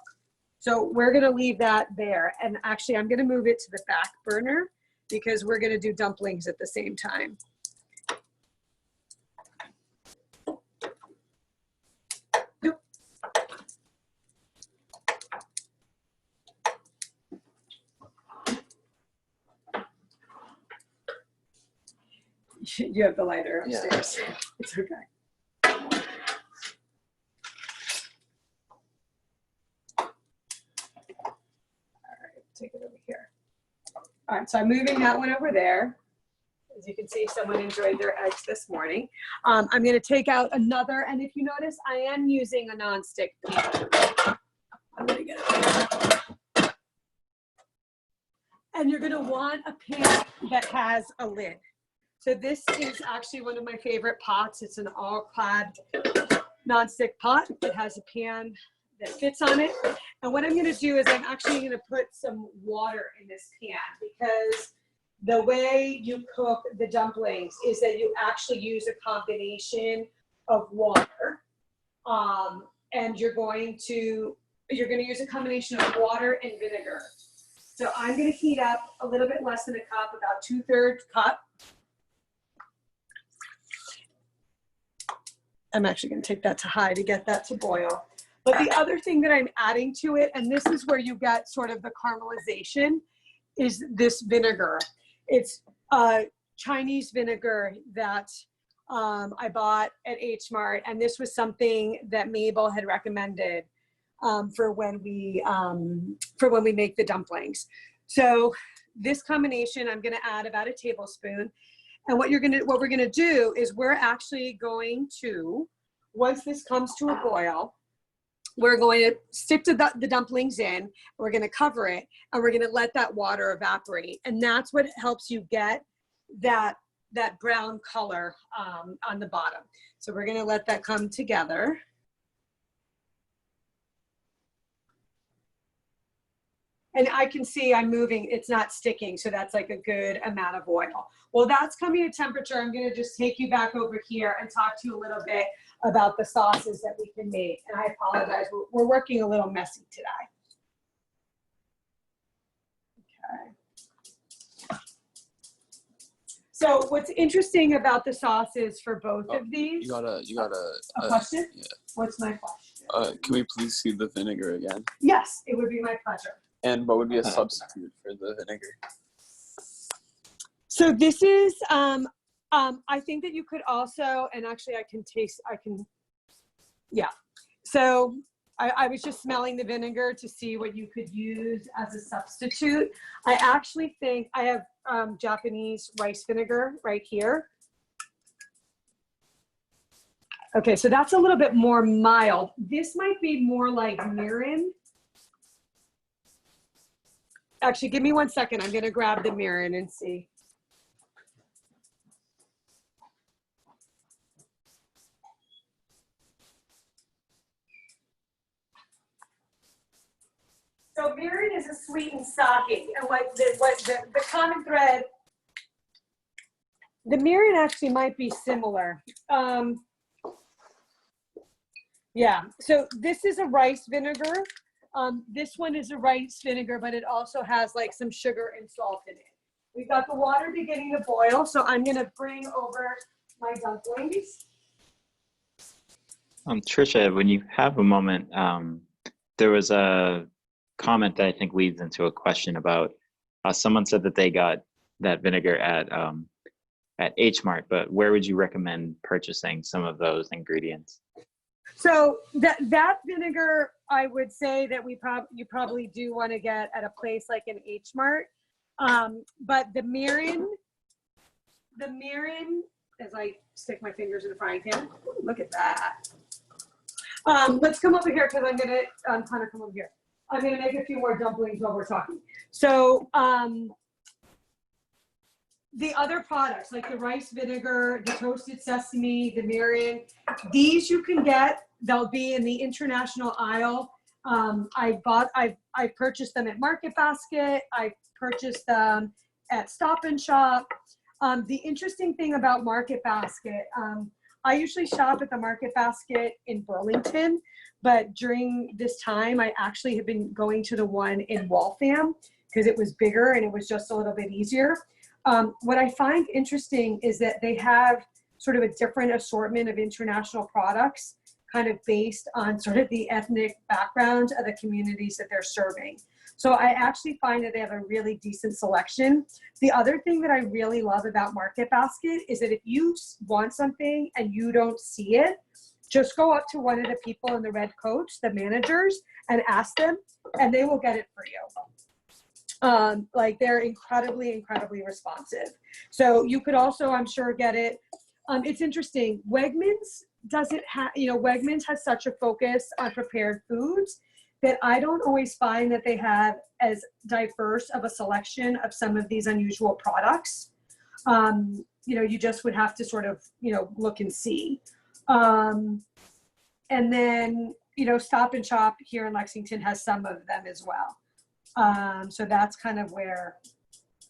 Speaker 2: So we're going to leave that there. And actually, I'm going to move it to the back burner because we're going to do dumplings at the same time. You have the lighter upstairs. Yeah. It's okay. Take it over here. All right, so I'm moving that one over there. As you can see, someone enjoyed their eggs this morning. I'm going to take out another, and if you notice, I am using a nonstick pan. I'm going to get it. And you're going to want a pan that has a lid. So this is actually one of my favorite pots. It's an all-clad nonstick pot. It has a pan that fits on it. And what I'm going to do is I'm actually going to put some water in this pan because the way you cook the dumplings is that you actually use a combination of water. And you're going to use a combination of water and vinegar. So I'm going to heat up a little bit less than a cup, about 2/3 cup. I'm actually going to take that to high to get that to boil. But the other thing that I'm adding to it, and this is where you get sort of the caramelization, is this vinegar. It's Chinese vinegar that I bought at H Mart, and this was something that Mabel had recommended for when we make the dumplings. So this combination, I'm going to add about a tablespoon. And what we're going to do is we're actually going to, once this comes to a boil, we're going to stick to the dumplings in, we're going to cover it, and we're going to let that water evaporate. And that's what helps you get that brown color on the bottom. So we're going to let that come together. And I can see I'm moving, it's not sticking, so that's like a good amount of oil. Well, that's coming to temperature. I'm gonna just take you back over here and talk to you a little bit about the sauces that we can make. And I apologize, we're working a little messy today. Okay. So what's interesting about the sauces for both of these?
Speaker 4: You got
Speaker 2: a question?
Speaker 4: Yeah.
Speaker 2: What's my question?
Speaker 4: Can we please see the vinegar again?
Speaker 2: Yes, it would be my pleasure.
Speaker 4: And what would be a substitute for the vinegar?
Speaker 2: So this is, I think that you could also, and actually I can, yeah. So I was just smelling the vinegar to see what you could use as a substitute. I actually think I have Japanese rice vinegar right here. Okay, so that's a little bit more mild. This might be more like mirin. Actually, give me 1 second. I'm gonna grab the mirin and see. So mirin is a sweetened sake, and the common thread, the mirin actually might be similar. Yeah, so this is a rice vinegar. This one is a rice vinegar, but it also has like some sugar and salt in it. We've got the water beginning to boil, so I'm gonna bring over my dumplings.
Speaker 1: Trisha, when you have a moment, there was a comment that I think leads into a question about someone said that they got that vinegar at H Mart, but where would you recommend purchasing some of those ingredients?
Speaker 2: So that vinegar, I would say that you probably do want to get at a place like an H Mart. But the mirin, as I stick my fingers in the frying pan, ooh, look at that. Let's come over here because I'm gonna kind of come over here. I'm gonna make a few more dumplings while we're talking. So the other products like the rice vinegar, the toasted sesame, the mirin, these you can get. They'll be in the international aisle. I've purchased them at Market Basket. I've purchased them at Stop and Shop. The interesting thing about Market Basket, I usually shop at the Market Basket in Burlington, but during this time, I actually have been going to the one in Waltham because it was bigger and it was just a little bit easier. What I find interesting is that they have sort of a different assortment of international products, kind of based on sort of the ethnic background of the communities that they're serving. So I actually find that they have a really decent selection. The other thing that I really love about Market Basket is that if you want something and you don't see it, just go up to one of the people in the red coats, the managers, and ask them, and they will get it for you. Like they're incredibly, incredibly responsive. So you could also, I'm sure, get it. It's interesting. Wegmans doesn't have, Wegmans has such a focus on prepared foods that I don't always find that they have as diverse of a selection of some of these unusual products. You just would have to sort of, look and see. And then, Stop and Shop here in Lexington has some of them as well. So that's kind of where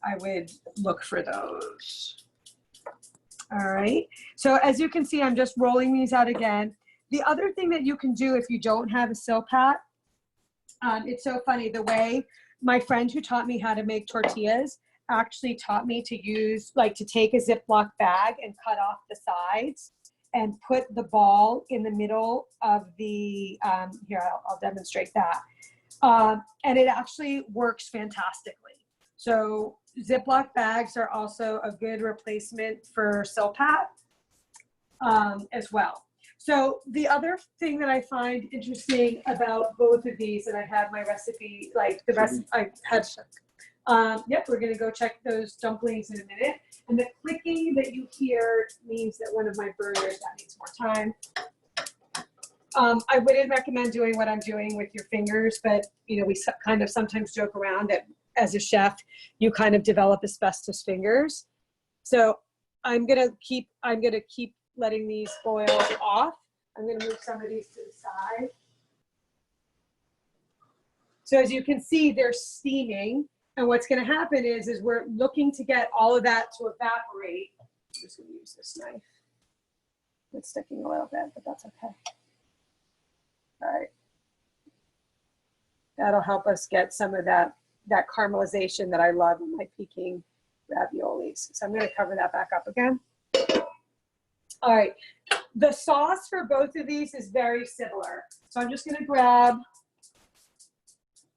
Speaker 2: I would look for those. All right. So as you can see, I'm just rolling these out again. The other thing that you can do if you don't have a Silpat, it's so funny, the way my friend who taught me how to make tortillas actually taught me to use, to take a Ziploc bag and cut off the sides and put the ball in the middle of the, here, I'll demonstrate that. And it actually works fantastically. So Ziploc bags are also a good replacement for Silpat as well. So the other thing that I find interesting about both of these, and I have my recipe, the rest I had, yep, we're gonna go check those dumplings in a minute. And the clicking that you hear means that one of my burners, that needs more time. I wouldn't recommend doing what I'm doing with your fingers, but we kind of sometimes joke around that as a chef, you kind of develop asbestos fingers. So I'm gonna keep letting these boil off. I'm gonna move some of these to the side. So as you can see, they're steaming, and what's gonna happen is we're looking to get all of that to evaporate. I'm just gonna use this knife. It's sticking a little bit, but that's okay. All right. That'll help us get some of that caramelization that I love in my Peking raviolis. So I'm going to cover that back up again. All right. The sauce for both of these is very similar. So I'm just going to grab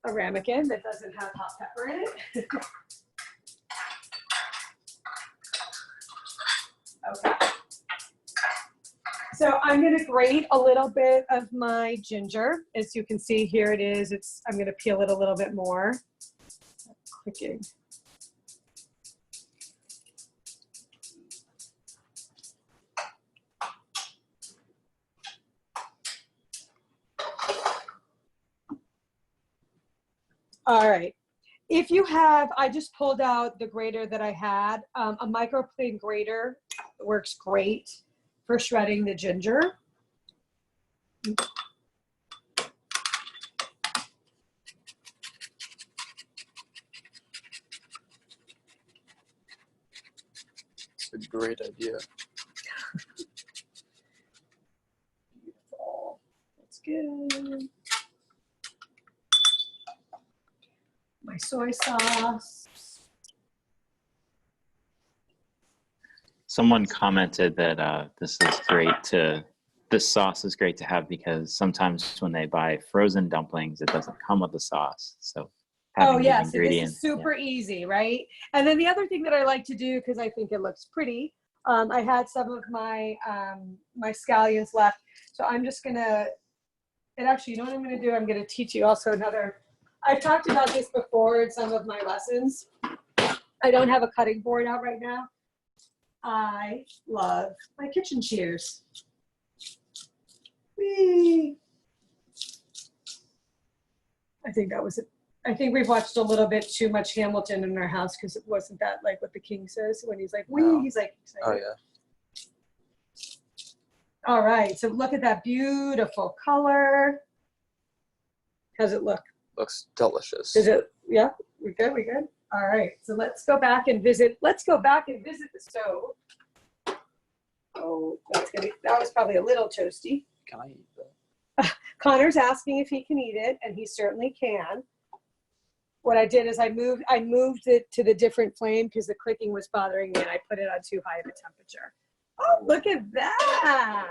Speaker 2: a ramekin that doesn't have hot pepper in it. Okay. So I'm going to grate a little bit of my ginger. As you can see here it is. I'm going to peel it a little bit more. Clicking. All right. If you have, I just pulled out the grater that I had. A microplane grater works great for shredding the ginger.
Speaker 4: It's a great idea.
Speaker 2: Beautiful. That's good. My soy sauce.
Speaker 1: Someone commented that this sauce is great to have because sometimes when they buy frozen dumplings, it doesn't come with the sauce. So having these
Speaker 2: Yes,
Speaker 1: ingredients,
Speaker 2: this is super easy, right? And then the other thing that I like to do, because I think it looks pretty, I had some of my my scallions left, so I'm just gonna. And actually, you know what I'm gonna do? I'm gonna teach you also another. I've talked about this before in some of my lessons. I don't have a cutting board out right now. I love my kitchen shears. Whee! I think that was it. I think we've watched a little bit too much Hamilton in our house because it wasn't that like what the king says when he's like, wee,
Speaker 4: No.
Speaker 2: he's like,
Speaker 4: Oh yeah.
Speaker 2: All right, so look at that beautiful color. How's it look?
Speaker 4: Looks delicious.
Speaker 2: Is it, yeah, we good, we good? All right, so let's go back and visit the stove. Oh, that was probably a little toasty.
Speaker 4: Can I eat that?
Speaker 2: Connor's asking if he can eat it, and he certainly can. What I did is I moved it to the different flame because the clicking was bothering me, and I put it on too high of a temperature. Oh, look at that!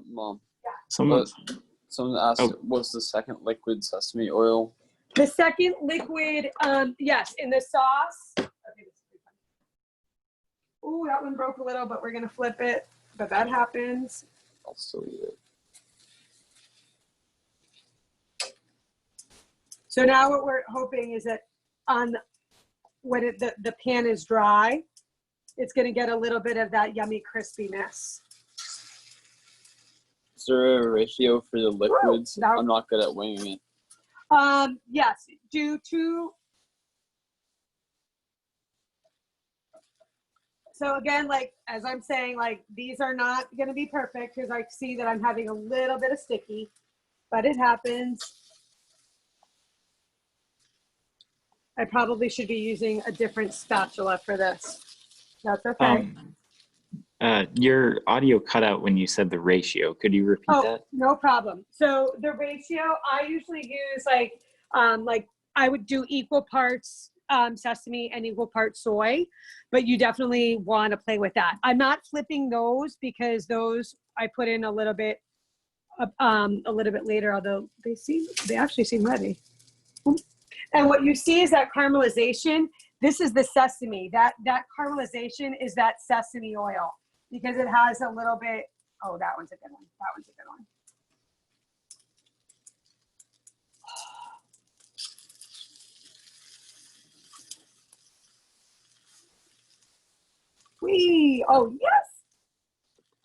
Speaker 4: Mom.
Speaker 1: someone
Speaker 4: Someone asked, what's the second liquid sesame oil?
Speaker 2: The second liquid, yes, in the sauce. Okay, ooh, that one broke a little, but we're gonna flip it. But that happens.
Speaker 4: I'll still eat it.
Speaker 2: So now what we're hoping is that when the pan is dry, it's gonna get a little bit of that yummy crispiness.
Speaker 4: Is there a ratio for the liquids?
Speaker 2: That-
Speaker 4: I'm not good at winging it.
Speaker 2: Yes, do two. So again, like, as I'm saying, like, these are not going to be perfect because I see that I'm having a little bit of sticky, but it happens. I probably should be using a different spatula for this. That's okay.
Speaker 1: your audio cut out when you said the ratio. Could you repeat that?
Speaker 2: No problem. So the ratio, I usually use like I would do equal parts sesame and equal parts soy, but you definitely want to play with that. I'm not flipping those because those I put in a little bit later, although they actually seem ready. And what you see is that caramelization. This is the sesame. That caramelization is that sesame oil because it has a little bit. Oh, that one's a good one. That one's a good one. Whee! Oh, yes.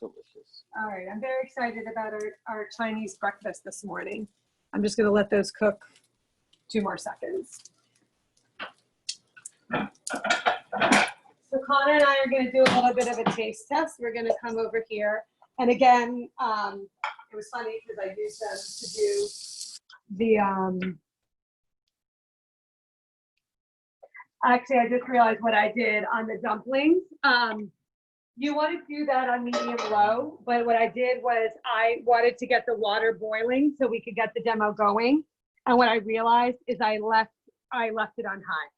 Speaker 4: Delicious.
Speaker 2: All right, I'm very excited about our Chinese breakfast this morning. I'm just gonna let those cook 2 more seconds. So Connor and I are gonna do a little bit of a taste test. We're gonna come over here. And again, it was funny because I used them to do the, actually, I just realized what I did on the dumplings. You want to do that on medium low, but what I did was I wanted to get the water boiling so we could get the demo going. And what I realized is I left it on high.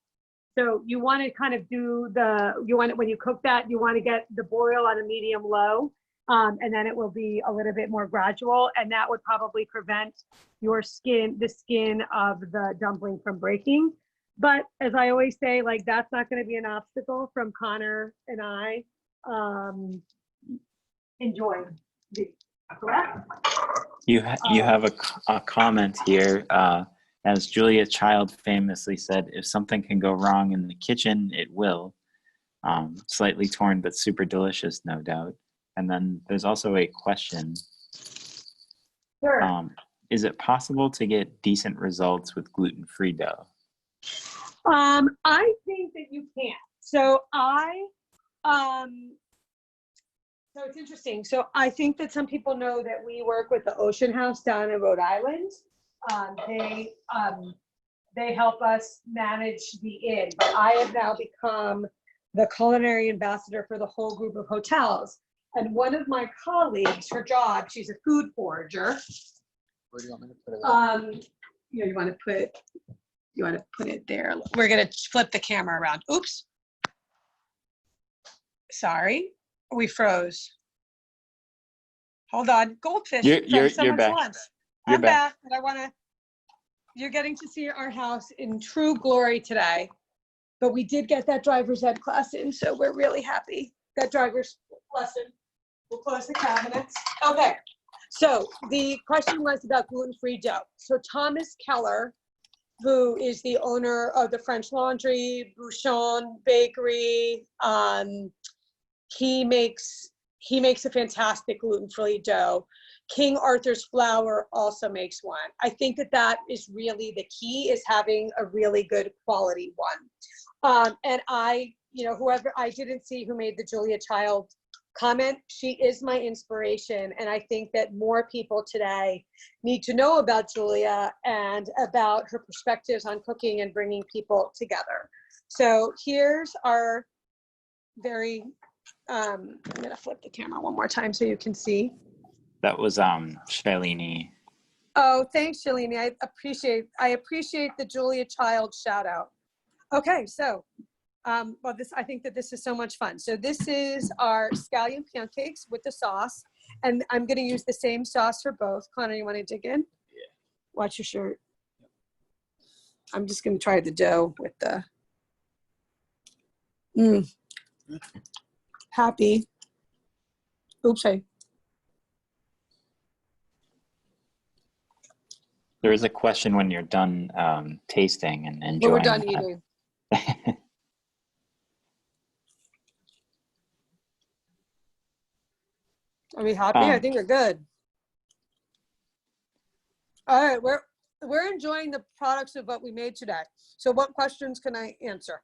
Speaker 2: So you want to kind of do when you cook that, you want to get the boil on a medium low, and then it will be a little bit more gradual, and that would probably prevent the skin of the dumpling from breaking. But as I always say, like, that's not going to be an obstacle from Connor and I enjoying correct?
Speaker 1: You have a comment here. As Julia Child famously said, if something can go wrong in the kitchen, it will. Slightly torn, but super delicious, no doubt. And then there's also a question.
Speaker 2: Sure.
Speaker 1: Is it possible to get decent results with gluten-free dough?
Speaker 2: I think that you can. So so it's interesting. So I think that some people know that we work with the Ocean House down in Rhode Island. They help us manage the inn, but I have now become the culinary ambassador for the whole group of hotels. And one of my colleagues, her job, she's a food forager.
Speaker 4: Where do you want me to put it?
Speaker 2: You want to put it there. We're gonna flip the camera around. Oops. Sorry, we froze. Hold on, goldfish.
Speaker 1: You're back.
Speaker 2: Lunch.
Speaker 1: You're
Speaker 2: I'm
Speaker 1: back.
Speaker 2: but you're getting to see our house in true glory today. But we did get that driver's ed class in, so we're really happy. That driver's lesson. We'll close the cabinets. Okay. So the question was about gluten-free dough. So Thomas Keller, who is the owner of the French Laundry, Bouchon Bakery, he makes a fantastic gluten-free dough. King Arthur's Flour also makes one. I think that is really the key, is having a really good quality one. And whoever I didn't see who made the Julia Child comment, she is my inspiration. And I think that more people today need to know about Julia and about her perspectives on cooking and bringing people together. So here's our very, I'm gonna flip the camera one more time so you can see.
Speaker 1: That was Shalini.
Speaker 2: Oh, thanks, Shalini. I appreciate the Julia Child shout out. Okay, so I think that this is so much fun. So this is our scallion pancakes with the sauce, and I'm going to use the same sauce for both. Connor, you want to dig in?
Speaker 4: Yeah.
Speaker 2: Watch your shirt. I'm just going to try the dough with the. Happy. Oops,
Speaker 1: There is a question when you're done tasting and enjoying.
Speaker 2: When we're done eating. Are we happy? I think we're good. All right, we're enjoying the products of what we made today. So what questions can I answer?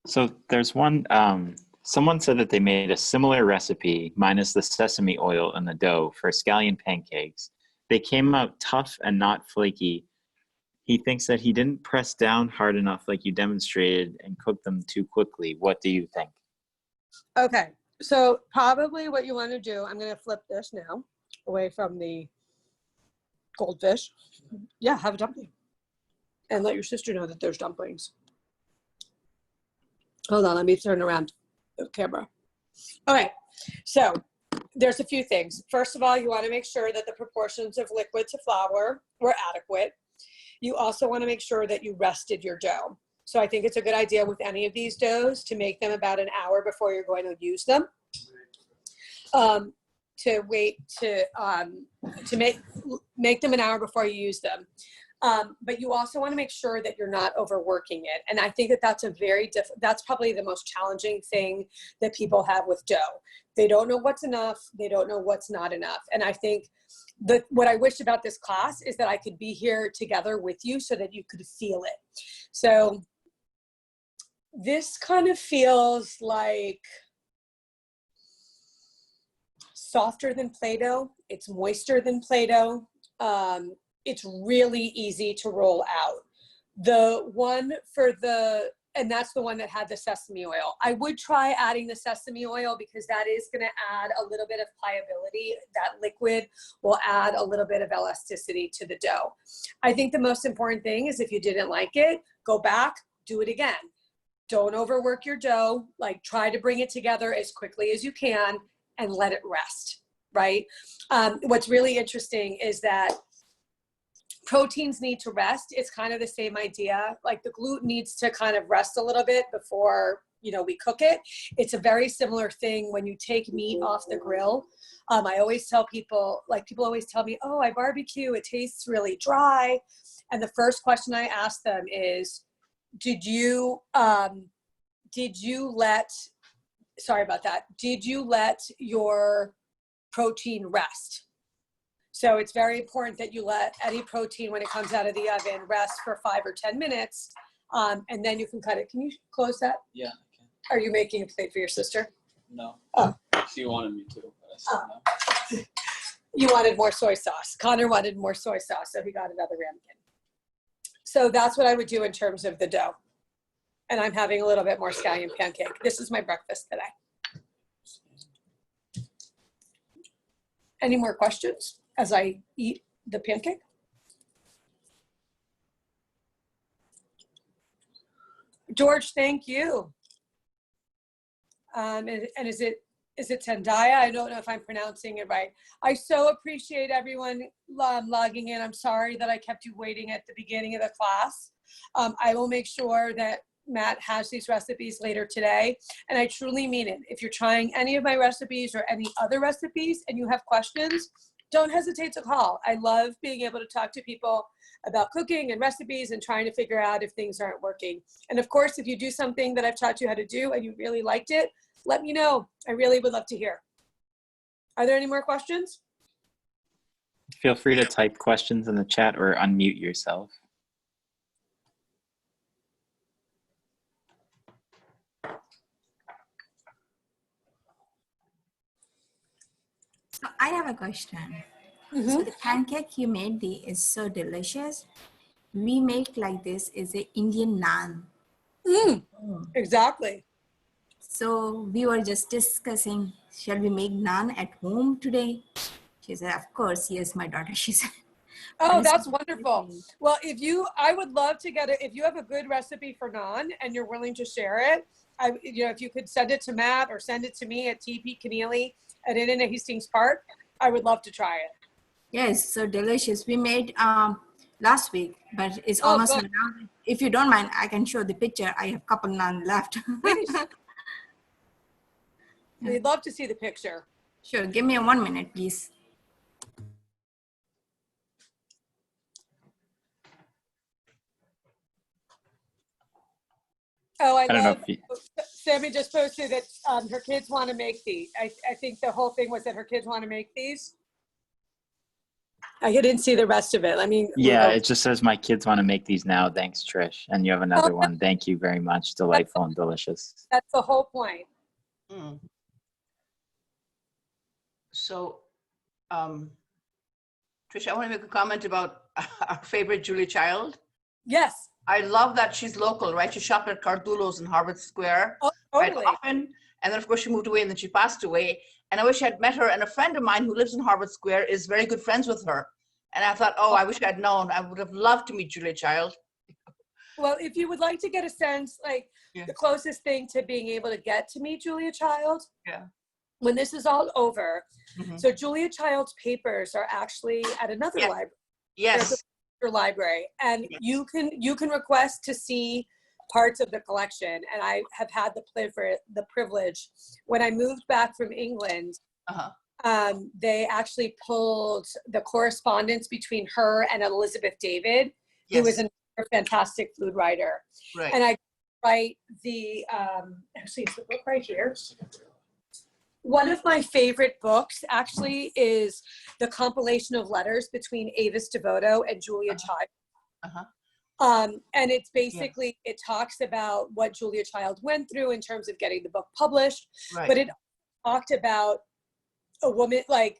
Speaker 1: So there's one, someone said that they made a similar recipe minus the sesame oil in the dough for scallion pancakes. They came out tough and not flaky. He thinks that he didn't press down hard enough like you demonstrated and cook them too quickly. What do you think?
Speaker 2: Okay, so probably what you want to do, I'm going to flip this now away from the goldfish. Yeah, have a dumpling. And let your sister know that there's dumplings. Hold on, let me turn around the camera. Okay, so there's a few things. First of all, you want to make sure that the proportions of liquid to flour were adequate. You also want to make sure that you rested your dough. So I think it's a good idea with any of these doughs to make them about an hour before you're going to use them. To make them an hour before you use them. But you also want to make sure that you're not overworking it. And I think that that's probably the most challenging thing that people have with dough. They don't know what's enough. They don't know what's not enough. And I think what I wish about this class is that I could be here together with you so that you could feel it. So this kind of feels like softer than Play-Doh. It's moister than Play-Doh. It's really easy to roll out. The one and that's the one that had the sesame oil. I would try adding the sesame oil because that is going to add a little bit of pliability. That liquid will add a little bit of elasticity to the dough. I think the most important thing is if you didn't like it, go back, do it again. Don't overwork your dough. Like, try to bring it together as quickly as you can and let it rest, right? What's really interesting is that proteins need to rest. It's kind of the same idea. Like, the gluten needs to kind of rest a little bit before we cook it. It's a very similar thing when you take meat off the grill. I always tell people, people always tell me, oh, I barbecue, it tastes really dry. And the first question I ask them is, did you let your protein rest? So it's very important that you let any protein when it comes out of the oven rest for 5 or 10 minutes. And then you can cut it. Can you close that?
Speaker 4: Yeah, I can.
Speaker 2: Are you making a plate for your sister?
Speaker 4: No.
Speaker 2: Oh.
Speaker 4: She wanted me to, but I said no.
Speaker 2: You wanted more soy sauce. Connor wanted more soy sauce, so he got another ramekin. So that's what I would do in terms of the dough. And I'm having a little bit more scallion pancake. This is my breakfast today. Any more questions as I eat the pancake? George, thank you. And is it Tendaya? I don't know if I'm pronouncing it right. I so appreciate everyone logging in. I'm sorry that I kept you waiting at the beginning of the class. I will make sure that Matt has these recipes later today. And I truly mean it. If you're trying any of my recipes or any other recipes and you have questions, don't hesitate to call. I love being able to talk to people about cooking and recipes and trying to figure out if things aren't working. And of course, if you do something that I've taught you how to do and you really liked it, let me know. I really would love to hear. Are there any more questions?
Speaker 1: Feel free to type questions in the chat or unmute yourself.
Speaker 5: So I have a question. So the pancake you made is so delicious. We make like this is a Indian naan.
Speaker 2: Exactly.
Speaker 5: So we were just discussing, shall we make naan at home today? She said, of course, yes, my daughter, she said.
Speaker 2: Oh, that's wonderful. Well, I would love to get it. If you have a good recipe for naan and you're willing to share it, if you could send it to Matt or send it to me at TP Kennealy at Inn in Hastings Park, I would love to try it.
Speaker 5: Yes, so delicious. We made last week, but it's almost
Speaker 2: good.
Speaker 5: now. If you don't mind, I can show the picture. I have a couple naan left.
Speaker 2: Please. We'd love to see the picture.
Speaker 5: Sure, give me 1 minute, please.
Speaker 2: Oh, I
Speaker 1: don't know
Speaker 2: love,
Speaker 1: if you,
Speaker 2: Sammy just posted that her kids want to make these. I think the whole thing was that her kids want to make these. I didn't see the rest of it. I mean,
Speaker 1: yeah, it just says my kids want to make these now. Thanks, Trish. And you have another one. Thank you very much. Delightful and delicious.
Speaker 2: That's the whole point.
Speaker 6: Mm. So, Trisha, I want to make a comment about our favorite Julia Child.
Speaker 2: Yes.
Speaker 6: I love that she's local, right? She shopped at Cardullo's in Harvard Square.
Speaker 2: Oh, totally.
Speaker 6: Right, often. And then, of course, she moved away and then she passed away. And I wish I'd met her. And a friend of mine who lives in Harvard Square is very good friends with her. And I thought, oh, I wish I'd known. I would have loved to meet Julia Child.
Speaker 2: Well, if you would like to get a sense, the closest thing to being able to get to meet Julia Child, when this is all over. So Julia Child's papers are actually at another library.
Speaker 6: Yes.
Speaker 2: Library, and you can request to see parts of the collection. And I have had the privilege when I moved back from England. They actually pulled the correspondence between her and Elizabeth David, who was a fantastic food writer.
Speaker 6: Right.
Speaker 2: And I write the actually it's the book right here. One of my favorite books actually is the compilation of letters between Avis Devoto and Julia Child. And it's basically, it talks about what Julia Child went through in terms of getting the book published, but it talked about a woman, like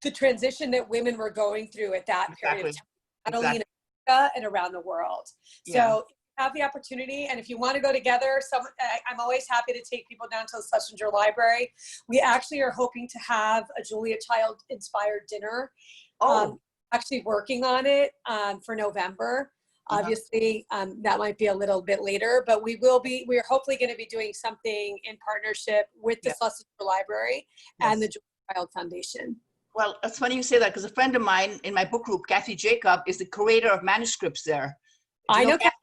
Speaker 2: the transition that women were going through at that period of time, not only in America and around the world. So have the opportunity, and if you want to go together, I'm always happy to take people down to the Schlesinger Library. We actually are hoping to have a Julia Child inspired dinner. Actually working on it for November. Obviously, that might be a little bit later, but we're hopefully going to be doing something in partnership with the Schlesinger Library and the Julia Child Foundation.
Speaker 6: Well, it's funny you say that, because a friend of mine in my book group, Kathy Jacob, is the curator of manuscripts there.
Speaker 2: I know
Speaker 6: Kathy?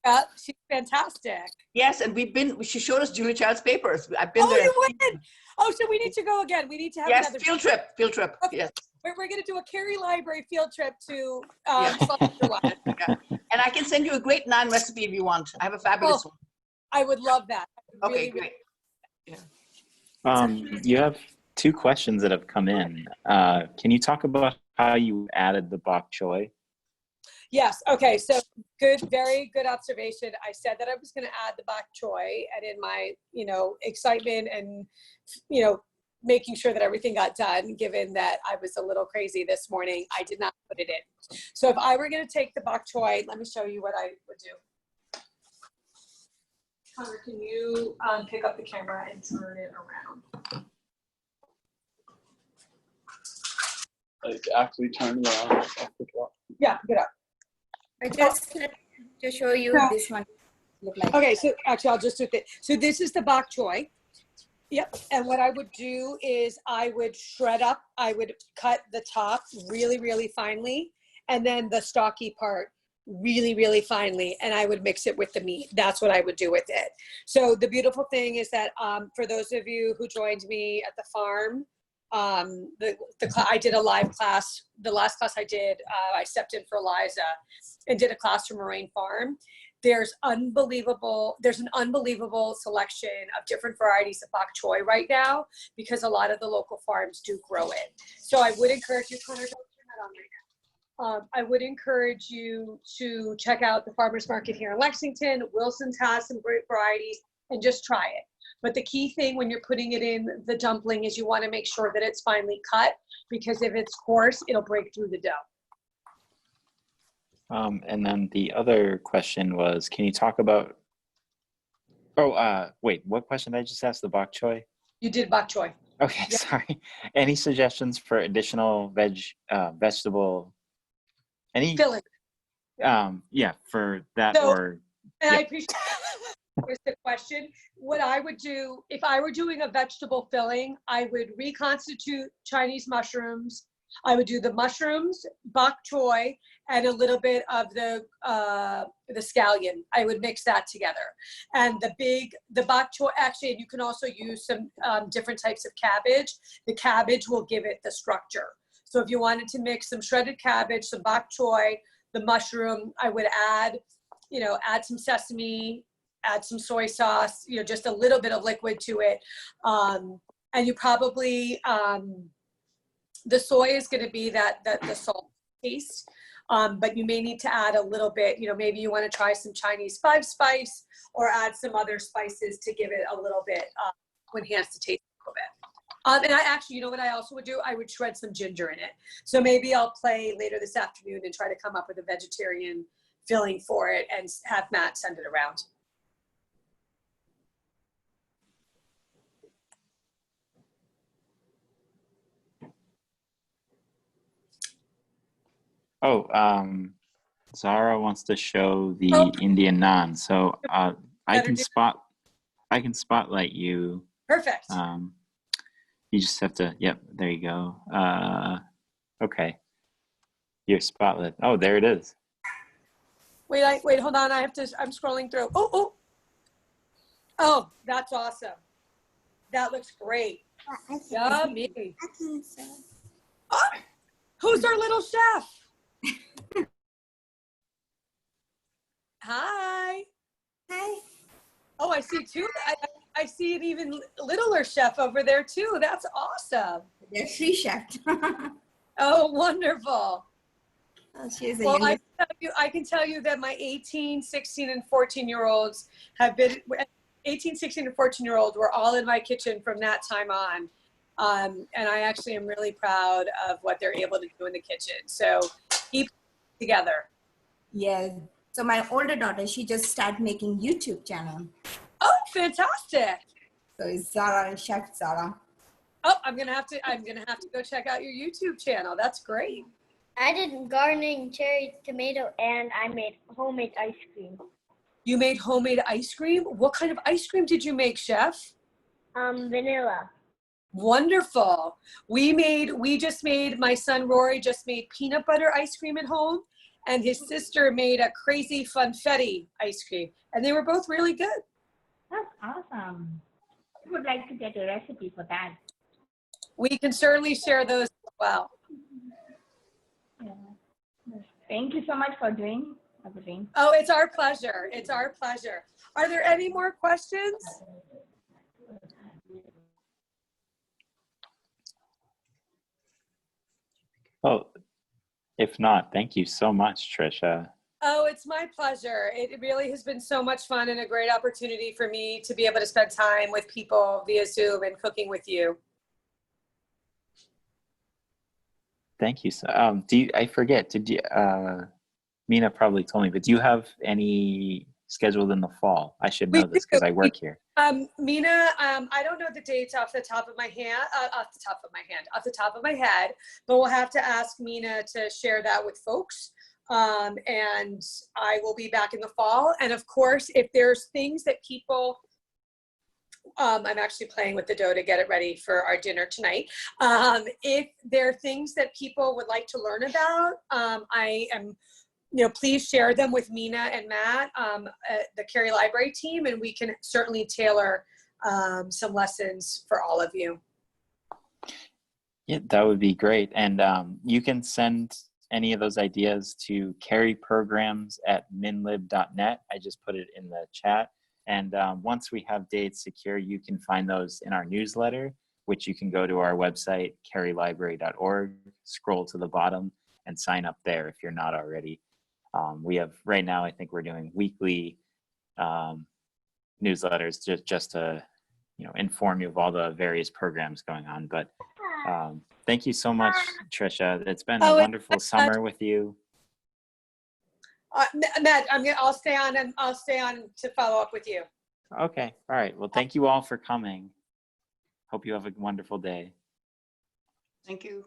Speaker 2: Yeah, she's fantastic.
Speaker 6: Yes, and she showed us Julia Child's papers. I've been
Speaker 2: Oh,
Speaker 6: there.
Speaker 2: you went. Oh, so we need to go again. We need to have
Speaker 6: Yes,
Speaker 2: another
Speaker 6: field trip.
Speaker 2: Okay.
Speaker 6: Yes.
Speaker 2: We're going to do a Cary Library field trip to
Speaker 6: Yeah.
Speaker 2: South Carolina.
Speaker 6: Yeah. And I can send you a great naan recipe if you want. I have a fabulous one.
Speaker 2: I would love that.
Speaker 6: Okay,
Speaker 2: Really,
Speaker 6: great.
Speaker 1: You have two questions that have come in. Can you talk about how you added the bok choy?
Speaker 2: Yes. Okay. So very good observation. I said that I was going to add the bok choy, and in my, excitement and, making sure that everything got done, given that I was a little crazy this morning, I did not put it in. So if I were going to take the bok choy, let me show you what I would do. Connor, can you pick up the camera and turn it around?
Speaker 4: Like actually turn it around.
Speaker 2: Yeah, get up.
Speaker 5: I just to show you this one look like.
Speaker 2: Okay, so actually I'll just do it. So this is the bok choy. Yep, and what I would do is I would I would cut the top really, really finely, and then the stalky part really, really finely, and I would mix it with the meat. That's what I would do with it. So the beautiful thing is that for those of you who joined me at the farm, I did a live class. The last class I did, I stepped in for Eliza and did a class from Moraine Farm. There's an unbelievable selection of different varieties of bok choy right now, because a lot of the local farms do grow it. So I would encourage you, Connor, don't turn that on right now. I would encourage you to check out the farmers market here in Lexington. Wilson's has some great varieties, and just try it. But the key thing when you're putting it in the dumpling is you want to make sure that it's finely cut, because if it's coarse, it'll break through the dough.
Speaker 1: And then the other question was, can you talk about, wait, what question did I just ask? The bok choy?
Speaker 2: You did bok choy.
Speaker 1: Okay,
Speaker 2: Yep.
Speaker 1: sorry. Any suggestions for additional vegetable, any?
Speaker 2: Filling.
Speaker 1: Yeah, for that
Speaker 2: So,
Speaker 1: or.
Speaker 2: And I
Speaker 1: Yep.
Speaker 2: appreciate the question. What I would do, if I were doing a vegetable filling, I would reconstitute Chinese mushrooms. I would do the mushrooms, bok choy, and a little bit of the scallion. I would mix that together. And the bok choy, actually, you can also use some different types of cabbage. The cabbage will give it the structure. So if you wanted to mix some shredded cabbage, some bok choy, the mushroom, I would add some sesame, add some soy sauce, just a little bit of liquid to it. And you probably, the soy is going to be the salt taste, but you may need to add a little bit, maybe you want to try some Chinese 5-spice or add some other spices to give it a little bit, to enhance the taste a little bit. And I actually, what I also would do? I would shred some ginger in it. So maybe I'll play later this afternoon and try to come up with a vegetarian filling for it and have Matt send it around.
Speaker 1: Zara wants to show the Indian naan. So I can spotlight you.
Speaker 2: Perfect.
Speaker 1: You just have to, yep, there you go. Okay. Your spotlight. Oh, there it is.
Speaker 2: Wait, hold on. I'm scrolling through. Oh, that's awesome. That looks great. Yummy. Oh, who's our little chef? Hi.
Speaker 5: Hi.
Speaker 2: Oh, I see two. I see an even littler chef over there too. That's awesome.
Speaker 5: They're Trisha.
Speaker 2: Oh, wonderful.
Speaker 5: Oh, she is the
Speaker 2: Well,
Speaker 5: youngest.
Speaker 2: I can tell you that my 18, 16, and 14-year-olds have been, 18, 16, and 14-year-olds were all in my kitchen from that time on. And I actually am really proud of what they're able to do in the kitchen. So keep it together.
Speaker 5: Yeah. So my older daughter, she just started making YouTube channel.
Speaker 2: Oh, fantastic.
Speaker 5: So it's Zara, Chef Zara.
Speaker 2: Oh, I'm gonna have to go check out your YouTube channel. That's great.
Speaker 7: I did gardening, cherry, tomato, and I made homemade ice cream.
Speaker 2: You made homemade ice cream? What kind of ice cream did you make, chef?
Speaker 7: Vanilla.
Speaker 2: Wonderful. My son Rory just made peanut butter ice cream at home, and his sister made a crazy funfetti ice cream, and they were both really good.
Speaker 8: That's awesome. I would like to get a recipe for that.
Speaker 2: We can certainly share those as well.
Speaker 8: Yeah. Thank you so much for doing everything.
Speaker 2: Oh, it's our pleasure. It's our pleasure. Are there any more questions?
Speaker 1: Oh, if not, thank you so much, Trisha.
Speaker 2: Oh, it's my pleasure. It really has been so much fun and a great opportunity for me to be able to spend time with people via Zoom and cooking with you.
Speaker 1: Thank you. So, I forget, did you, Mina probably told me, but do you have any scheduled in the fall? I should know this because I work here.
Speaker 2: Mina, I don't know the dates off the top of my head, but we'll have to ask Mina to share that with folks. And I will be back in the fall. And of course, if there's things that people, I'm actually playing with the dough to get it ready for our dinner tonight. If there are things that people would like to learn about, I am, please share them with Mina and Matt, the Cary Library team, and we can certainly tailor some lessons for all of you.
Speaker 1: Yeah, that would be great. And you can send any of those ideas to caryprograms@minlib.net. I just put it in the chat. And once we have dates secure, you can find those in our newsletter, which you can go to our website, carylibrary.org, scroll to the bottom and sign up there if you're not already. We have, right now, I think we're doing weekly newsletters just to, inform you of all the various programs going on. But thank you so much, Trisha. It's been a wonderful summer with you.
Speaker 2: Matt, I'll stay on to follow up with you.
Speaker 1: Okay. All right. Well, thank you all for coming. Hope you have a wonderful day.
Speaker 6: Thank you.